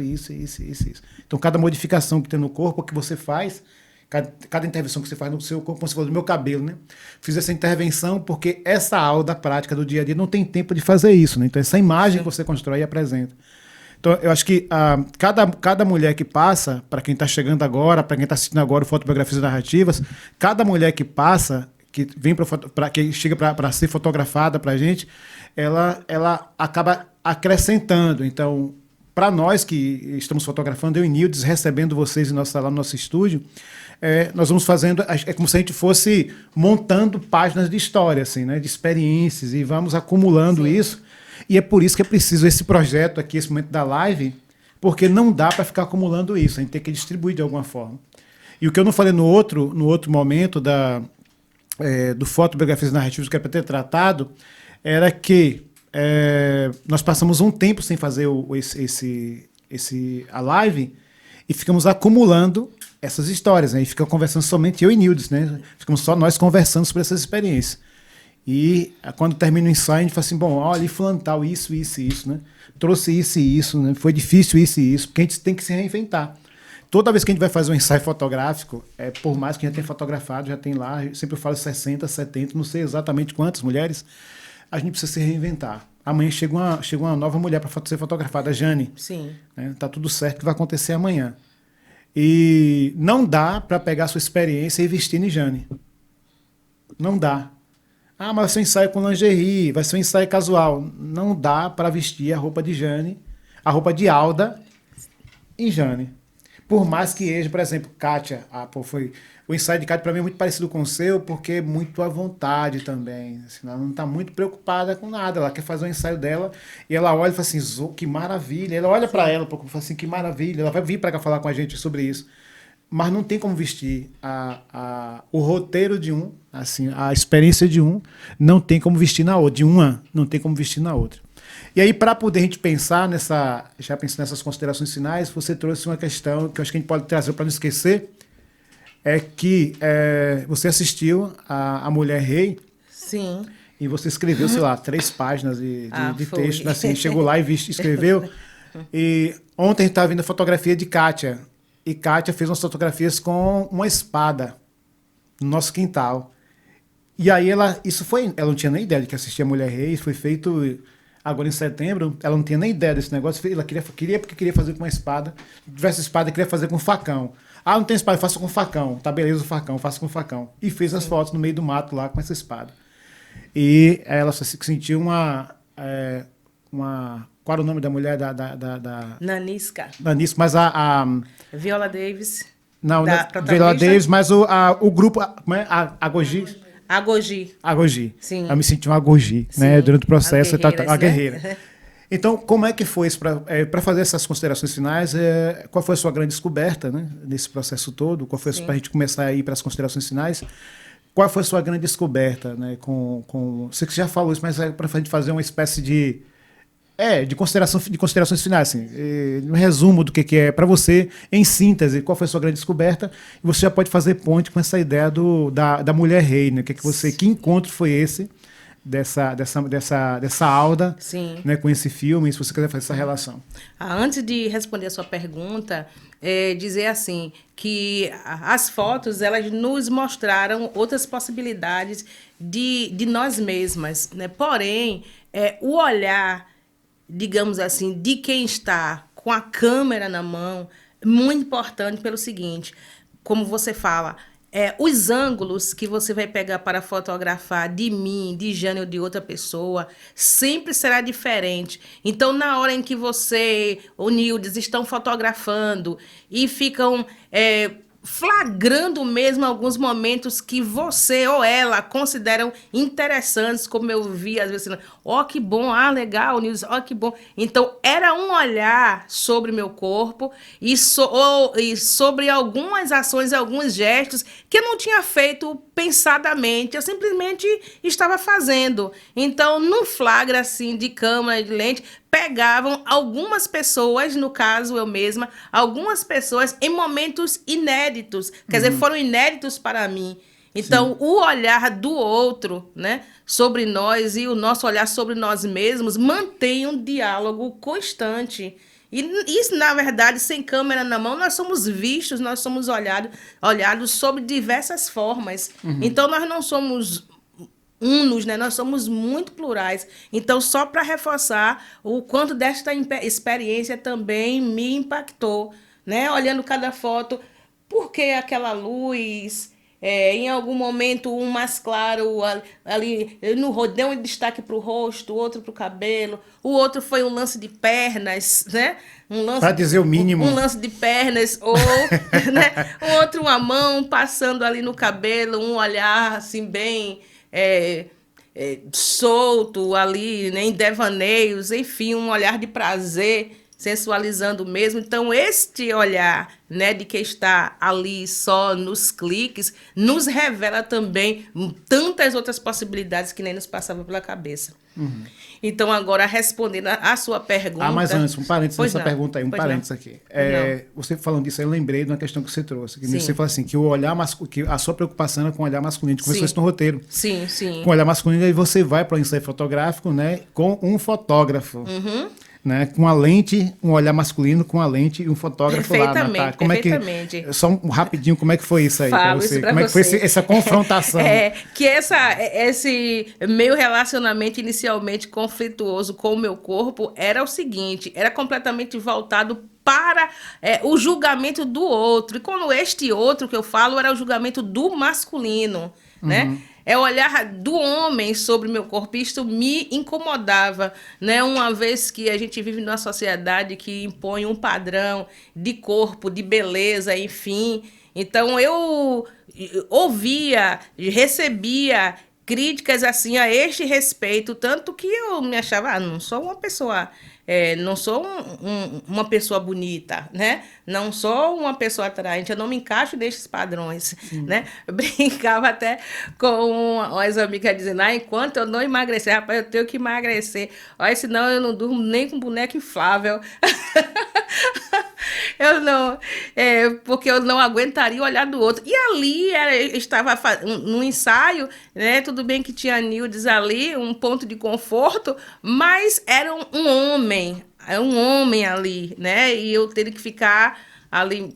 Então cada modificação que tem no corpo que você faz, cada intervenção que você faz no seu corpo, como você falou do meu cabelo, né? Fiz essa intervenção porque essa aula da prática do dia a dia não tem tempo de fazer isso, né? Então essa imagem que você constrói e apresenta. Então eu acho que cada mulher que passa, para quem está chegando agora, para quem está assistindo agora o Fotobiografias Narrativas, cada mulher que passa, que vem que chega para ser fotografada para a gente, ela acaba acrescentando. Então, para nós que estamos fotografando, eu e Nildes, recebendo vocês lá no nosso estúdio, nós vamos fazendo, é como se a gente fosse montando páginas de história, assim, né, de experiências, e vamos acumulando isso. E é por isso que é preciso esse projeto aqui, esse momento da live, porque não dá para ficar acumulando isso, a gente tem que distribuir de alguma forma. E o que eu não falei no outro momento do Fotobiografias Narrativas que era para ter tratado, era que nós passamos um tempo sem fazer a live e ficamos acumulando essas histórias, né? E ficamos conversando somente eu e Nildes, né? Ficamos só nós conversando sobre essas experiências. E quando termina o ensaio, a gente fala assim, bom, olha, fulano tal, isso, né? Trouxe isso e isso, né? Foi difícil isso e isso, porque a gente tem que se reinventar. Toda vez que a gente vai fazer um ensaio fotográfico, por mais que já tenha fotografado, já tem lá, eu sempre falo 60, 70, não sei exatamente quantas mulheres, a gente precisa se reinventar. Amanhã chega uma nova mulher para ser fotografada, a Jane. Sim. Né? Tá tudo certo que vai acontecer amanhã. E não dá para pegar a sua experiência e vestir em Jane. Não dá. Ah, mas vai ser um ensaio com lingerie, vai ser um ensaio casual. Não dá para vestir a roupa de Jane, a roupa de Alda em Jane. Por mais que seja, por exemplo, Kátia. O ensaio de Kátia para mim é muito parecido com o seu, porque é muito à vontade também. Assim, ela não está muito preocupada com nada. Ela quer fazer o ensaio dela e ela olha e fala assim, que maravilha. Ela olha para ela e fala assim, que maravilha. Ela vai vir para cá falar com a gente sobre isso. Mas não tem como vestir o roteiro de um, assim, a experiência de um, não tem como vestir na outra. De uma, não tem como vestir na outra. E aí, para poder a gente pensar já pensando nessas considerações finais, você trouxe uma questão que eu acho que a gente pode trazer para não esquecer, é que você assistiu a Mulher Rei. Sim. E você escreveu, sei lá, 3 páginas de texto, assim, chegou lá e escreveu. E ontem a gente estava vendo a fotografia de Kátia. E Kátia fez umas fotografias com uma espada no nosso quintal. E aí ela não tinha nem ideia de que assistia Mulher Rei, foi feito agora em setembro, ela não tinha nem ideia desse negócio, ela queria fazer com uma espada, se tivesse espada, queria fazer com um facão. Ah, não tem espada, eu faço com facão. Tá, beleza, o facão, faço com facão. E fez as fotos no meio do mato lá com essa espada. E ela se sentiu qual era o nome da mulher da Nanisca. Nanisca, mas Viola Davis. Não, Viola Davis, mas o grupo, a Goji. A Goji. Sim. Eu me senti uma Goji, né, durante o processo. A né? guerreira. Então, como é que foi isso para fazer essas considerações finais? Qual foi a sua grande descoberta, né, nesse processo todo? Qual foi para a gente começar a ir para as considerações finais? Qual foi a sua grande descoberta, né, sei que você já falou isso, mas para a gente fazer uma espécie de considerações finais, assim, um resumo do que é para você, em síntese, qual foi a sua grande descoberta, e você já pode fazer ponte com essa ideia da Mulher Rei, né? Que encontro foi esse dessa Alda, né, com esse filme, se você quiser fazer essa relação. Antes de responder a sua pergunta, dizer assim, que as fotos, elas nos mostraram outras possibilidades de nós mesmas, né? Porém, o olhar, digamos assim, de quem está com a câmera na mão, muito importante pelo seguinte, como você fala, os ângulos que você vai pegar para fotografar de mim, de Jane ou de outra pessoa, sempre será diferente. Então, na hora em que você, ou Nildes, estão fotografando e ficam flagrando mesmo alguns momentos que você ou ela consideram interessantes, como eu vi às vezes, que bom, legal, Nildes, que bom. Então, era um olhar sobre meu corpo e sobre algumas ações, alguns gestos que eu não tinha feito pensadamente, eu simplesmente estava fazendo. Então, num flagra assim de câmera, de lente, pegavam algumas pessoas, no caso eu mesma, algumas pessoas em momentos inéditos, quer dizer, foram inéditos para mim. Então, o olhar do outro, né, sobre nós e o nosso olhar sobre nós mesmos mantém um diálogo constante. E isso, na verdade, sem câmera na mão, nós somos vistos, nós somos olhados sob diversas formas. Então, nós não somos unos, né? Nós somos muito plurais. Então, só para reforçar o quanto desta experiência também me impactou, né? Olhando cada foto, por que aquela luz? Em algum momento, um mais claro ali deu um destaque para o rosto, o outro para o cabelo, o outro foi um lance de pernas, né? Para dizer o mínimo. Um lance de pernas, ou né? O outro uma mão passando ali no cabelo, um olhar assim bem solto ali, né? Em devaneios, enfim, um olhar de prazer, sensualizando mesmo. Então, este olhar, né, de quem está ali só nos cliques, nos revela também tantas outras possibilidades que nem nos passavam pela cabeça. Então, agora, respondendo a sua pergunta... mas antes, um parênteses nessa pergunta aí, parênteses aqui. Você falando disso, eu lembrei de uma questão que você trouxe. Que você falou assim, que o olhar que a sua preocupação é com o olhar masculino. A gente começou isso no roteiro. Sim, sim. Com o olhar masculino, aí você vai para o ensaio fotográfico, né, com um fotógrafo. né, com a lente, um olhar masculino com a lente e um fotógrafo lá, Natália. Como perfeitamente. É que, só rapidinho, como é que foi isso aí para você? Como é que você. foi essa confrontação? Que esse meu relacionamento inicialmente conflituoso com o meu corpo era o seguinte, era completamente voltado para o julgamento do outro. E quando este outro que eu falo era o julgamento do masculino, né? É o olhar do homem sobre o meu corpo. Isto me incomodava, né? Uma vez que a gente vive numa sociedade que impõe um padrão de corpo, de beleza, enfim. Então, eu ouvia, recebia críticas assim a este respeito, tanto que eu me achava, não sou uma pessoa... não sou uma pessoa bonita, né? Não sou uma pessoa atraente, eu não me encaixo nesses padrões, né? Eu brincava até com umas amigas dizendo, enquanto eu não emagrecer, rapaz, eu tenho que emagrecer, olha, senão eu não durmo nem com boneca inflável. Eu não, porque eu não aguentaria o olhar do outro. E ali estava num ensaio, né? Tudo bem que tinha Nildes ali, um ponto de conforto, mas era um homem ali, né? E eu teria que ficar ali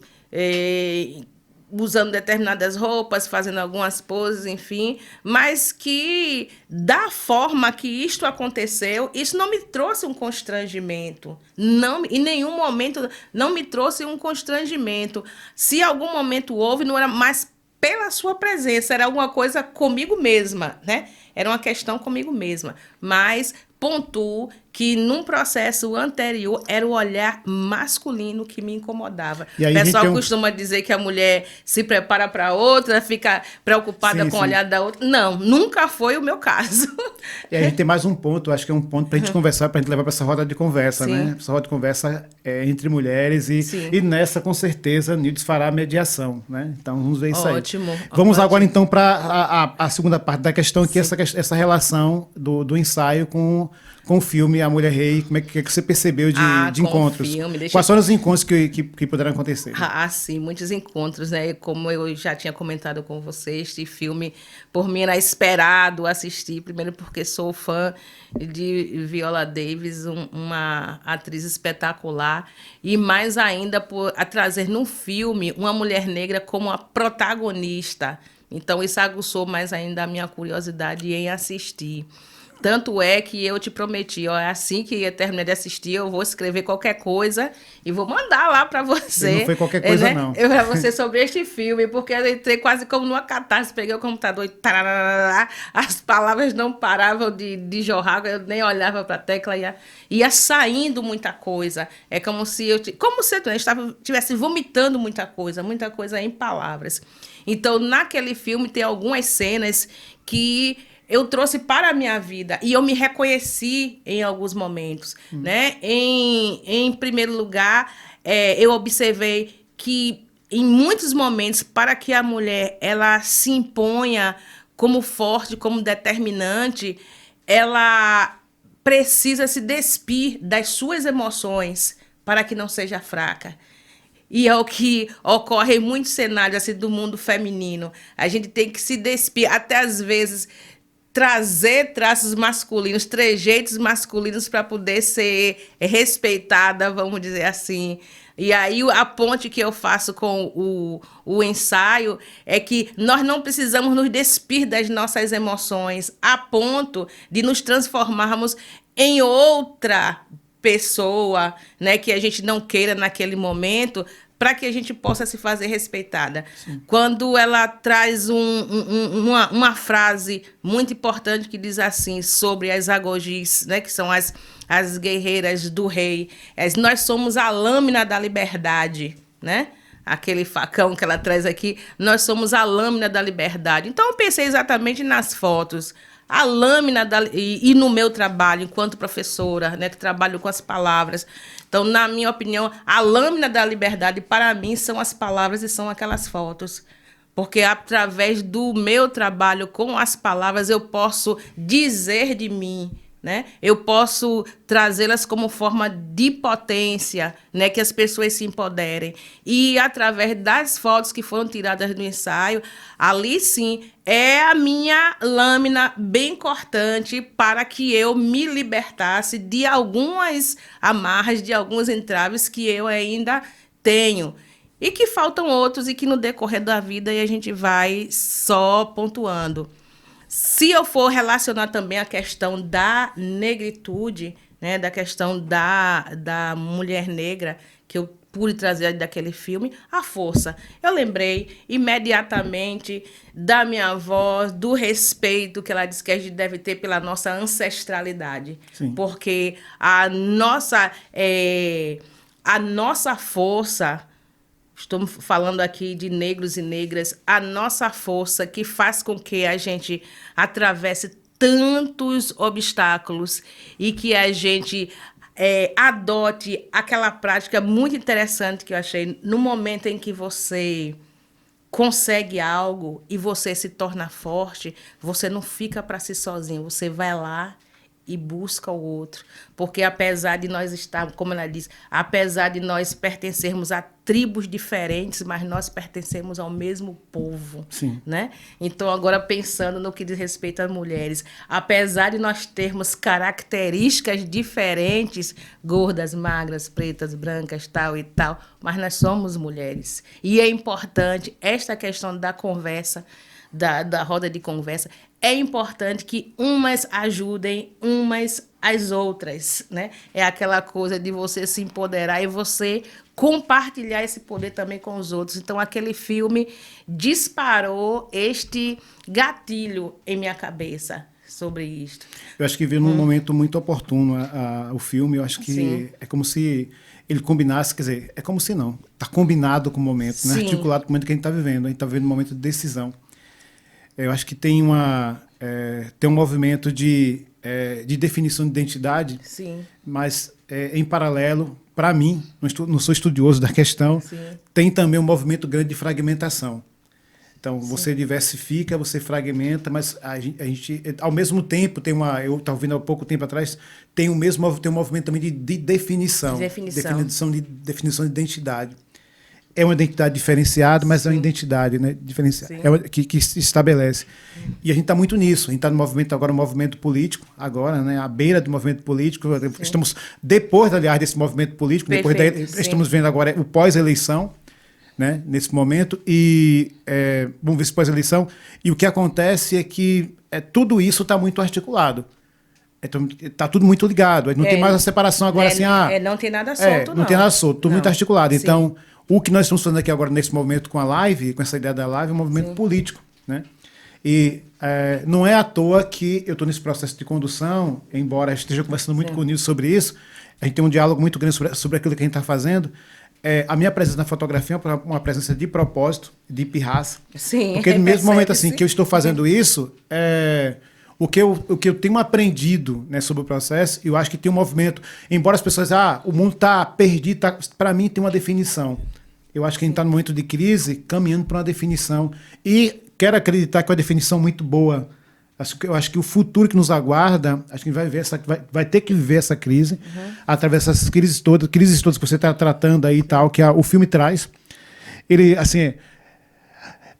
usando determinadas roupas, fazendo algumas poses, enfim, mas que da forma que isto aconteceu, isso não me trouxe um constrangimento, não, em nenhum momento não me trouxe um constrangimento. Se algum momento houve, não era mais pela sua presença, era alguma coisa comigo mesma, né? Era uma questão comigo mesma, mas pontuo que num processo anterior era o olhar masculino que me incomodava. O pessoal costuma dizer que a mulher se prepara para outra, fica preocupada com o olhar da outra. Não, nunca foi o meu caso. E a gente tem mais um ponto, acho que é um ponto para a gente conversar, para a gente levar para essa roda de conversa, né? Essa roda de conversa entre mulheres e nessa, com certeza, Nildes fará a mediação, né? Então, vamos ver isso aí. Ótimo. Vamos agora, então, para a segunda parte da questão, que é essa relação do ensaio com o filme A Mulher Rei. Como é que você percebeu de encontros? Quais foram os encontros que puderam acontecer? Sim, muitos encontros, né? Como eu já tinha comentado com vocês, este filme, por mim, era esperado assistir, primeiro porque sou fã de Viola Davis, uma atriz espetacular, e mais ainda por trazer num filme uma mulher negra como a protagonista. Então, isso aguçou mais ainda a minha curiosidade em assistir. Tanto é que eu te prometi, assim que eu terminar de assistir, eu vou escrever qualquer coisa e vou mandar lá para você. E não foi qualquer coisa, né? não. Para você sobre este filme, porque eu entrei quase como numa catarse, peguei o computador e tarará, as palavras não paravam de jorrar, eu nem olhava para a tecla, ia saindo muita coisa. É como se eu estivesse vomitando muita coisa em palavras. Então, naquele filme tem algumas cenas que eu trouxe para a minha vida e eu me reconheci em alguns momentos, né? Em primeiro lugar, eu observei que em muitos momentos, para que a mulher ela se imponha como forte, como determinante, ela precisa se despir das suas emoções para que não seja fraca. E é o que ocorre em muitos cenários assim, do mundo feminino. A gente tem que se despir, até às vezes trazer traços masculinos, trejeitos masculinos para poder ser respeitada, vamos dizer assim. E aí a ponte que eu faço com o ensaio é que nós não precisamos nos despir das nossas emoções a ponto de nos transformarmos em outra pessoa, né, que a gente não queira naquele momento, para que a gente possa se fazer respeitada. Sim. Quando ela traz uma frase muito importante que diz assim, sobre as agogis, né, que são as guerreiras do rei, nós somos a lâmina da liberdade, né? Aquele facão que ela traz aqui, nós somos a lâmina da liberdade. Então, eu pensei exatamente nas fotos, a lâmina e no meu trabalho enquanto professora, né, que trabalho com as palavras. Então, na minha opinião, a lâmina da liberdade para mim são as palavras e são aquelas fotos. Porque através do meu trabalho com as palavras eu posso dizer de mim, né? Eu posso trazê-las como forma de potência, né? Que as pessoas se empoderem. E através das fotos que foram tiradas do ensaio, ali sim é a minha lâmina bem cortante para que eu me libertasse de algumas amarras, de alguns entraves que eu ainda tenho. E que faltam outros e que no decorrer da vida a gente vai só pontuando. Se eu for relacionar também a questão da negritude, né, da questão da mulher negra, que eu pude trazer daquele filme, a força. Eu lembrei imediatamente da minha avó, do respeito que ela disse que a gente deve ter pela nossa ancestralidade. Sim. Porque a nossa força... Estou falando aqui de negros e negras, a nossa força que faz com que a gente atravesse tantos obstáculos e que a gente adote aquela prática muito interessante que eu achei. No momento em que você consegue algo e você se torna forte, você não fica para si sozinho, você vai lá e busca o outro. Porque apesar de nós estarmos, como ela diz, apesar de nós pertencermos a tribos diferentes, mas nós pertencemos ao mesmo povo. Sim. Né? Então, agora pensando no que diz respeito às mulheres, apesar de nós termos características diferentes, gordas, magras, pretas, brancas, tal e tal, mas nós somos mulheres. E é importante esta questão da conversa, da roda de conversa, é importante que umas ajudem umas às outras, né? É aquela coisa de você se empoderar e você compartilhar esse poder também com os outros. Então, aquele filme disparou este gatilho em minha cabeça sobre isto. Eu acho que veio num momento muito oportuno o filme. Eu acho que Sim. é como se ele combinasse, quer dizer, é como se não. Está combinado com o momento, né? Articulado com o momento que a gente está vivendo. A gente está vivendo um momento de decisão. Eu acho que tem um movimento de definição de identidade, Sim. mas em paralelo, para mim, não sou estudioso da questão, Sim. tem também um movimento grande de fragmentação. Então, Sim. você diversifica, você fragmenta, mas a gente ao mesmo tempo, eu estava ouvindo há pouco tempo atrás, tem um movimento também de definição. Definição de identidade. É uma identidade diferenciada, mas Sim. É uma identidade, né, diferenciada, que se estabelece. E a gente está muito nisso. A gente está no movimento agora, um movimento político, agora, né, à beira do movimento político. Sim. Estamos depois, aliás, desse movimento político, estamos vendo agora o pós-eleição, né, nesse momento, e vamos ver se pós-eleição. E o que acontece é que tudo isso está muito articulado. Está tudo muito ligado. Não tem mais a separação agora assim. Não tem nada solto, não tem nada solto, tudo muito articulado. Sim. Então, o que nós estamos fazendo aqui agora nesse momento com a live, com essa ideia da live, é um movimento Sim. político, né? E não é à toa que eu estou nesse processo de condução, embora eu esteja conversando muito Sim. com o Nilson sobre isso, a gente tem um diálogo muito grande sobre aquilo que a gente está fazendo. A minha presença na fotografia é uma presença de propósito, de pirraça. Sim, porque no mesmo momento assim que eu estou fazendo isso, o que eu tenho aprendido, né, sobre o processo, eu acho que tem um movimento, embora as pessoas, o mundo está perdido, para mim tem uma definição. Eu acho que a gente está num momento de crise, caminhando para uma definição. E quero acreditar que é uma definição muito boa. Eu acho que o futuro que nos aguarda, acho que vai ter que viver essa crise, através dessas crises todas que você está tratando aí e tal, que o filme traz. Ele, assim,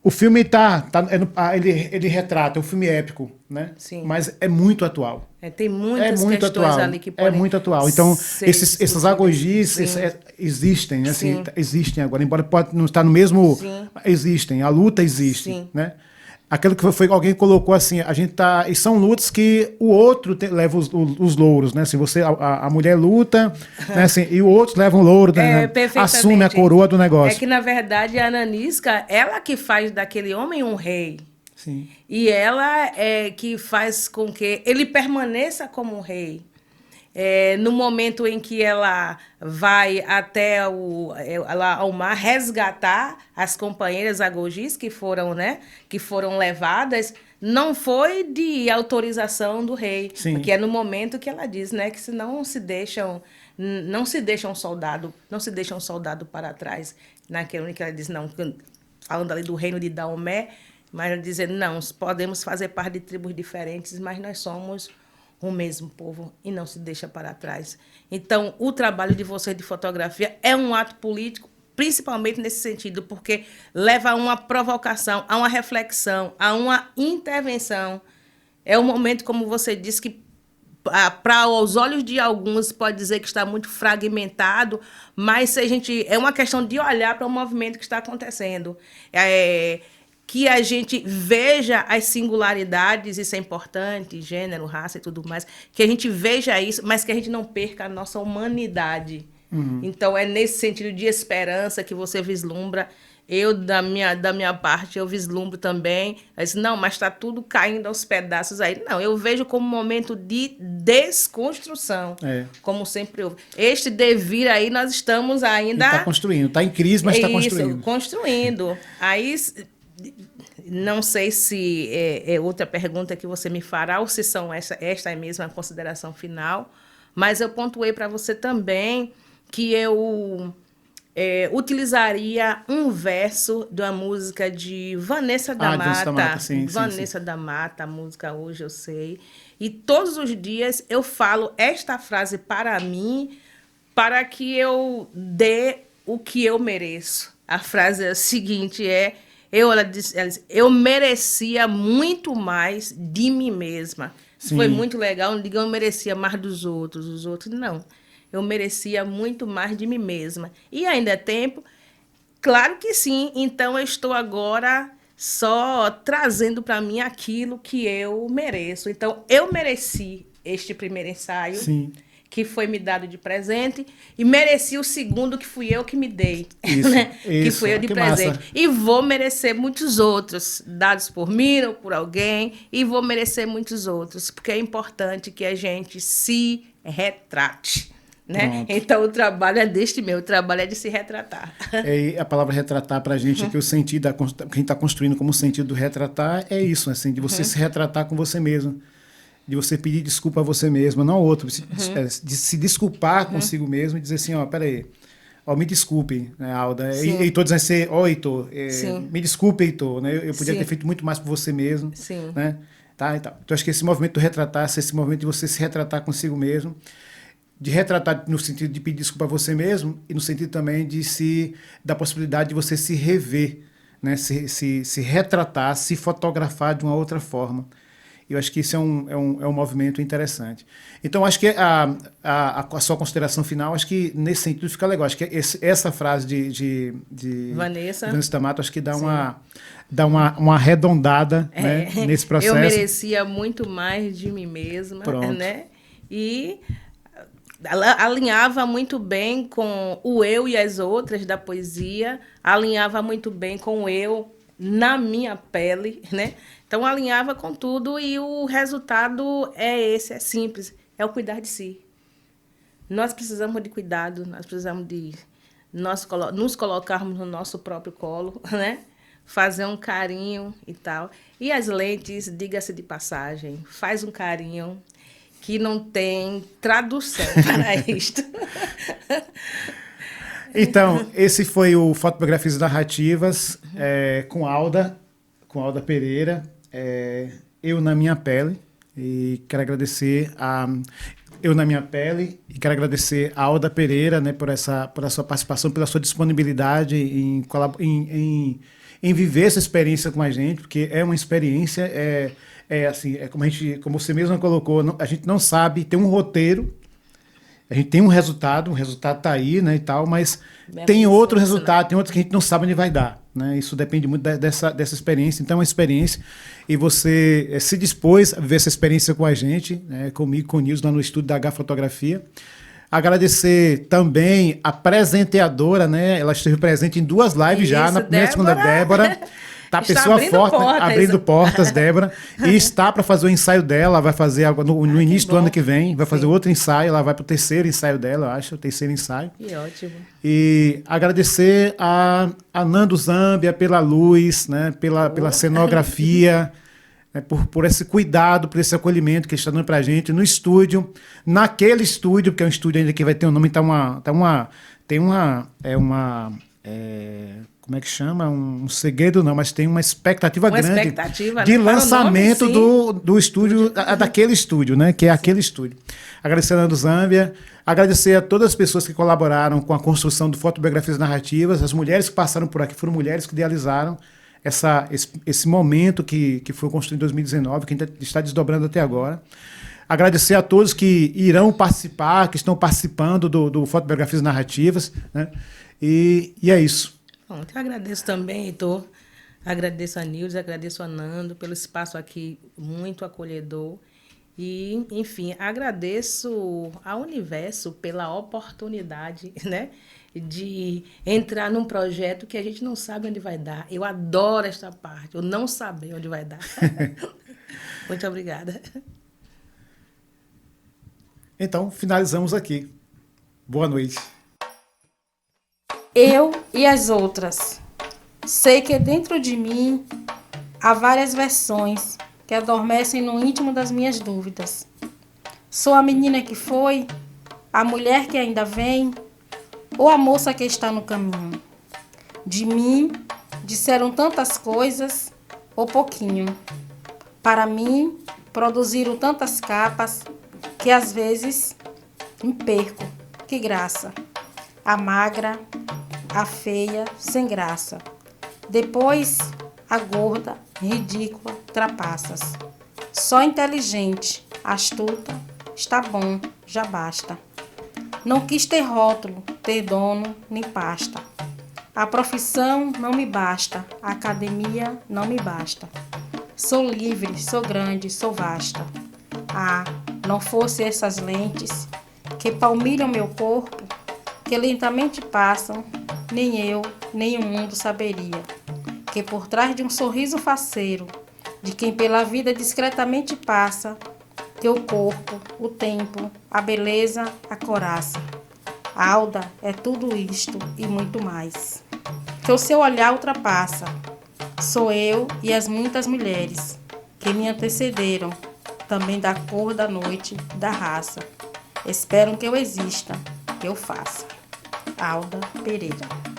o filme ele retrata, é um filme épico, né? Sim. Mas é muito atual. Tem muitas questões atual, ali que podem... É muito atual. Então, essas agogices existem, né? Assim, existem agora. Embora pode não estar no mesmo... Sim. Existem. A luta existe, Sim. né? Aquilo que foi alguém colocou assim, a gente tá... E são lutas que o outro leva os louros, né? Assim, a mulher luta, né? Assim, e o outro leva o louro, né? Assume a coroa do negócio. É que, na verdade, a Nanisca, ela que faz daquele homem um rei. Sim. E ela é que faz com que ele permaneça como um rei. No momento em que ela vai até ao mar resgatar as companheiras agogis que foram levadas, não foi de autorização do rei. Sim. Porque é no momento que ela diz, né, que se não se deixam soldado para trás. Naquele que ela diz, não, falando ali do reino de Daomé, mas dizendo, não, podemos fazer parte de tribos diferentes, mas nós somos o mesmo povo e não se deixa para trás. Então, o trabalho de vocês de fotografia é um ato político, principalmente nesse sentido, porque leva a uma provocação, a uma reflexão, a uma intervenção. É um momento, como você disse, que para os olhos de alguns pode dizer que está muito fragmentado, mas se a gente, é uma questão de olhar para o movimento que está acontecendo. Que a gente veja as singularidades, isso é importante, gênero, raça e tudo mais, que a gente veja isso, mas que a gente não perca a nossa humanidade. Então, é nesse sentido de esperança que você vislumbra. Eu, da minha parte, eu vislumbro também. Eu disse, não, mas está tudo caindo aos pedaços aí. Não, eu vejo como um momento de desconstrução, como sempre houve. Este devir aí, nós estamos ainda... Está construindo, está em crise, mas está construindo. Isso, construindo. Aí, não sei se é outra pergunta que você me fará, ou se são esta é mesmo a consideração final, mas eu pontuei para você também que eu utilizaria um verso de uma música de Vanessa da Mata. Vanessa da Mata, a música Hoje Eu Sei. E todos os dias eu falo esta frase para mim, para que eu dê o que eu mereço. A frase é a seguinte, ela disse, eu merecia muito mais de mim mesma. Sim. Foi muito legal, não digo eu merecia mais dos outros, os outros não. Eu merecia muito mais de mim mesma. E ainda é tempo? Claro que sim. Então, eu estou agora só trazendo para mim aquilo que eu mereço. Então, eu mereci este primeiro ensaio, sim, que foi me dado de presente, e mereci o segundo, que fui eu que me dei, isso, né? Isso, que foi eu de presente. Massa. E vou merecer muitos outros, dados por mim ou por alguém, e vou merecer muitos outros, porque é importante que a gente se retrate. Né? Então, o trabalho é o trabalho é de se retratar. A palavra retratar para a gente, que o sentido, que a gente está construindo como sentido do retratar, é isso, assim, de você se retratar com você mesmo, de você pedir desculpa a você mesmo, não ao outro, de se desculpar consigo mesmo e dizer assim, peraí, me desculpe, né, Alda, e estou dizendo assim, Heitor, me desculpe, Heitor, né? Eu podia ter feito muito mais por você mesmo, né? Tá, então, acho que esse movimento do retratar, esse movimento de você se retratar consigo mesmo, de retratar no sentido de pedir desculpa a você mesmo e no sentido também da possibilidade de você se rever, né? se retratar, se fotografar de uma outra forma. Eu acho que isso é um movimento interessante. Então, acho que a sua consideração final, acho que nesse sentido fica legal. Acho que essa frase de Vanessa da Mata, acho que dá uma arredondada, né, nesse processo. Eu merecia muito mais de mim mesma. Pronto. Né? E alinhava muito bem com o eu e as outras da poesia, alinhava muito bem com o eu na minha pele, né? Então, alinhava com tudo e o resultado é simples, é o cuidar de si. Nós precisamos de cuidado, nós precisamos de nos colocarmos no nosso próprio colo, né? Fazer um carinho e tal. E as lentes, diga-se de passagem, faz um carinho que não tem tradução para isto. Então, esse foi o Fotografias Narrativas com Alda Pereira, Eu na Minha Pele, e quero agradecer a Alda Pereira, né, por a sua participação, pela sua disponibilidade em viver essa experiência com a gente, porque é uma experiência, assim, como você mesma colocou, a gente não sabe, tem um roteiro, a gente tem um resultado está aí, né, e tal, mas tem outro resultado, tem outro que a gente não sabe onde vai dar, né? Isso depende muito dessa experiência. Então, é uma experiência, e você se dispôs a viver essa experiência com a gente, né, comigo, com o Nilson, lá no estúdio da H Fotografia. Agradecer também a presenteadora, né? Ela esteve presente em 2 lives já, na primeira e segunda, Débora. Tá, pessoa forte, né? Abrindo portas, Débora. E está para fazer o ensaio dela, vai fazer no início do ano que vem, vai fazer outro ensaio, ela vai para o 3º ensaio dela, eu acho, o 3º ensaio. Que ótimo. E agradecer a Nando Zambia pela luz, né? Pela cenografia, né? Por esse cuidado, por esse acolhimento que está dando para a gente no estúdio, naquele estúdio, porque é um estúdio ainda que vai ter um nome, como é que chama? Um segredo não, mas tem uma expectativa Uma grande expectativa, de né? Para o lançamento nome, sim. do estúdio, daquele estúdio, né? Que é aquele estúdio. Agradecer a Nando Zâmbia, agradecer a todas as pessoas que colaboraram com a construção do Fotobiografias Narrativas, as mulheres que passaram por aqui, foram mulheres que idealizaram esse momento que foi construído em 2019, que ainda está desdobrando até agora. Agradecer a todos que irão participar, que estão participando do Fotobiografias Narrativas, né? E é isso. Bom, eu agradeço também, Heitor. Agradeço a Nildes, agradeço a Nando pelo espaço aqui muito acolhedor. E, enfim, agradeço ao universo pela oportunidade, né, de entrar num projeto que a gente não sabe onde vai dar. Eu adoro esta parte, eu não saber onde vai dar. Muito obrigada. Então, finalizamos aqui. Boa noite. Eu e as outras. Sei que dentro de mim há várias versões que adormecem no íntimo das minhas dúvidas. Sou a menina que foi, a mulher que ainda vem, ou a moça que está no caminho? De mim disseram tantas coisas, ou pouquinho. Para mim, produziram tantas capas que às vezes me perco. Que graça! A magra, a feia, sem graça. Depois, a gorda, ridícula, trapaças. Só inteligente, astuta, está bom, já basta. Não quis ter rótulo, ter dono, nem pasta. A profissão não me basta, a academia não me basta. Sou livre, sou grande, sou vasta. Ah, não fosse essas lentes que palmilham meu corpo, que lentamente passam, nem eu, nem o mundo saberia que por trás de um sorriso faceiro, de quem pela vida discretamente passa, teu corpo, o tempo, a beleza, a coraça. Alda é tudo isto e muito mais. Que o seu olhar ultrapassa. Sou eu e as muitas mulheres que me antecederam, também da cor da noite, da raça. Esperam que eu exista, que eu faça. Alda Pereira.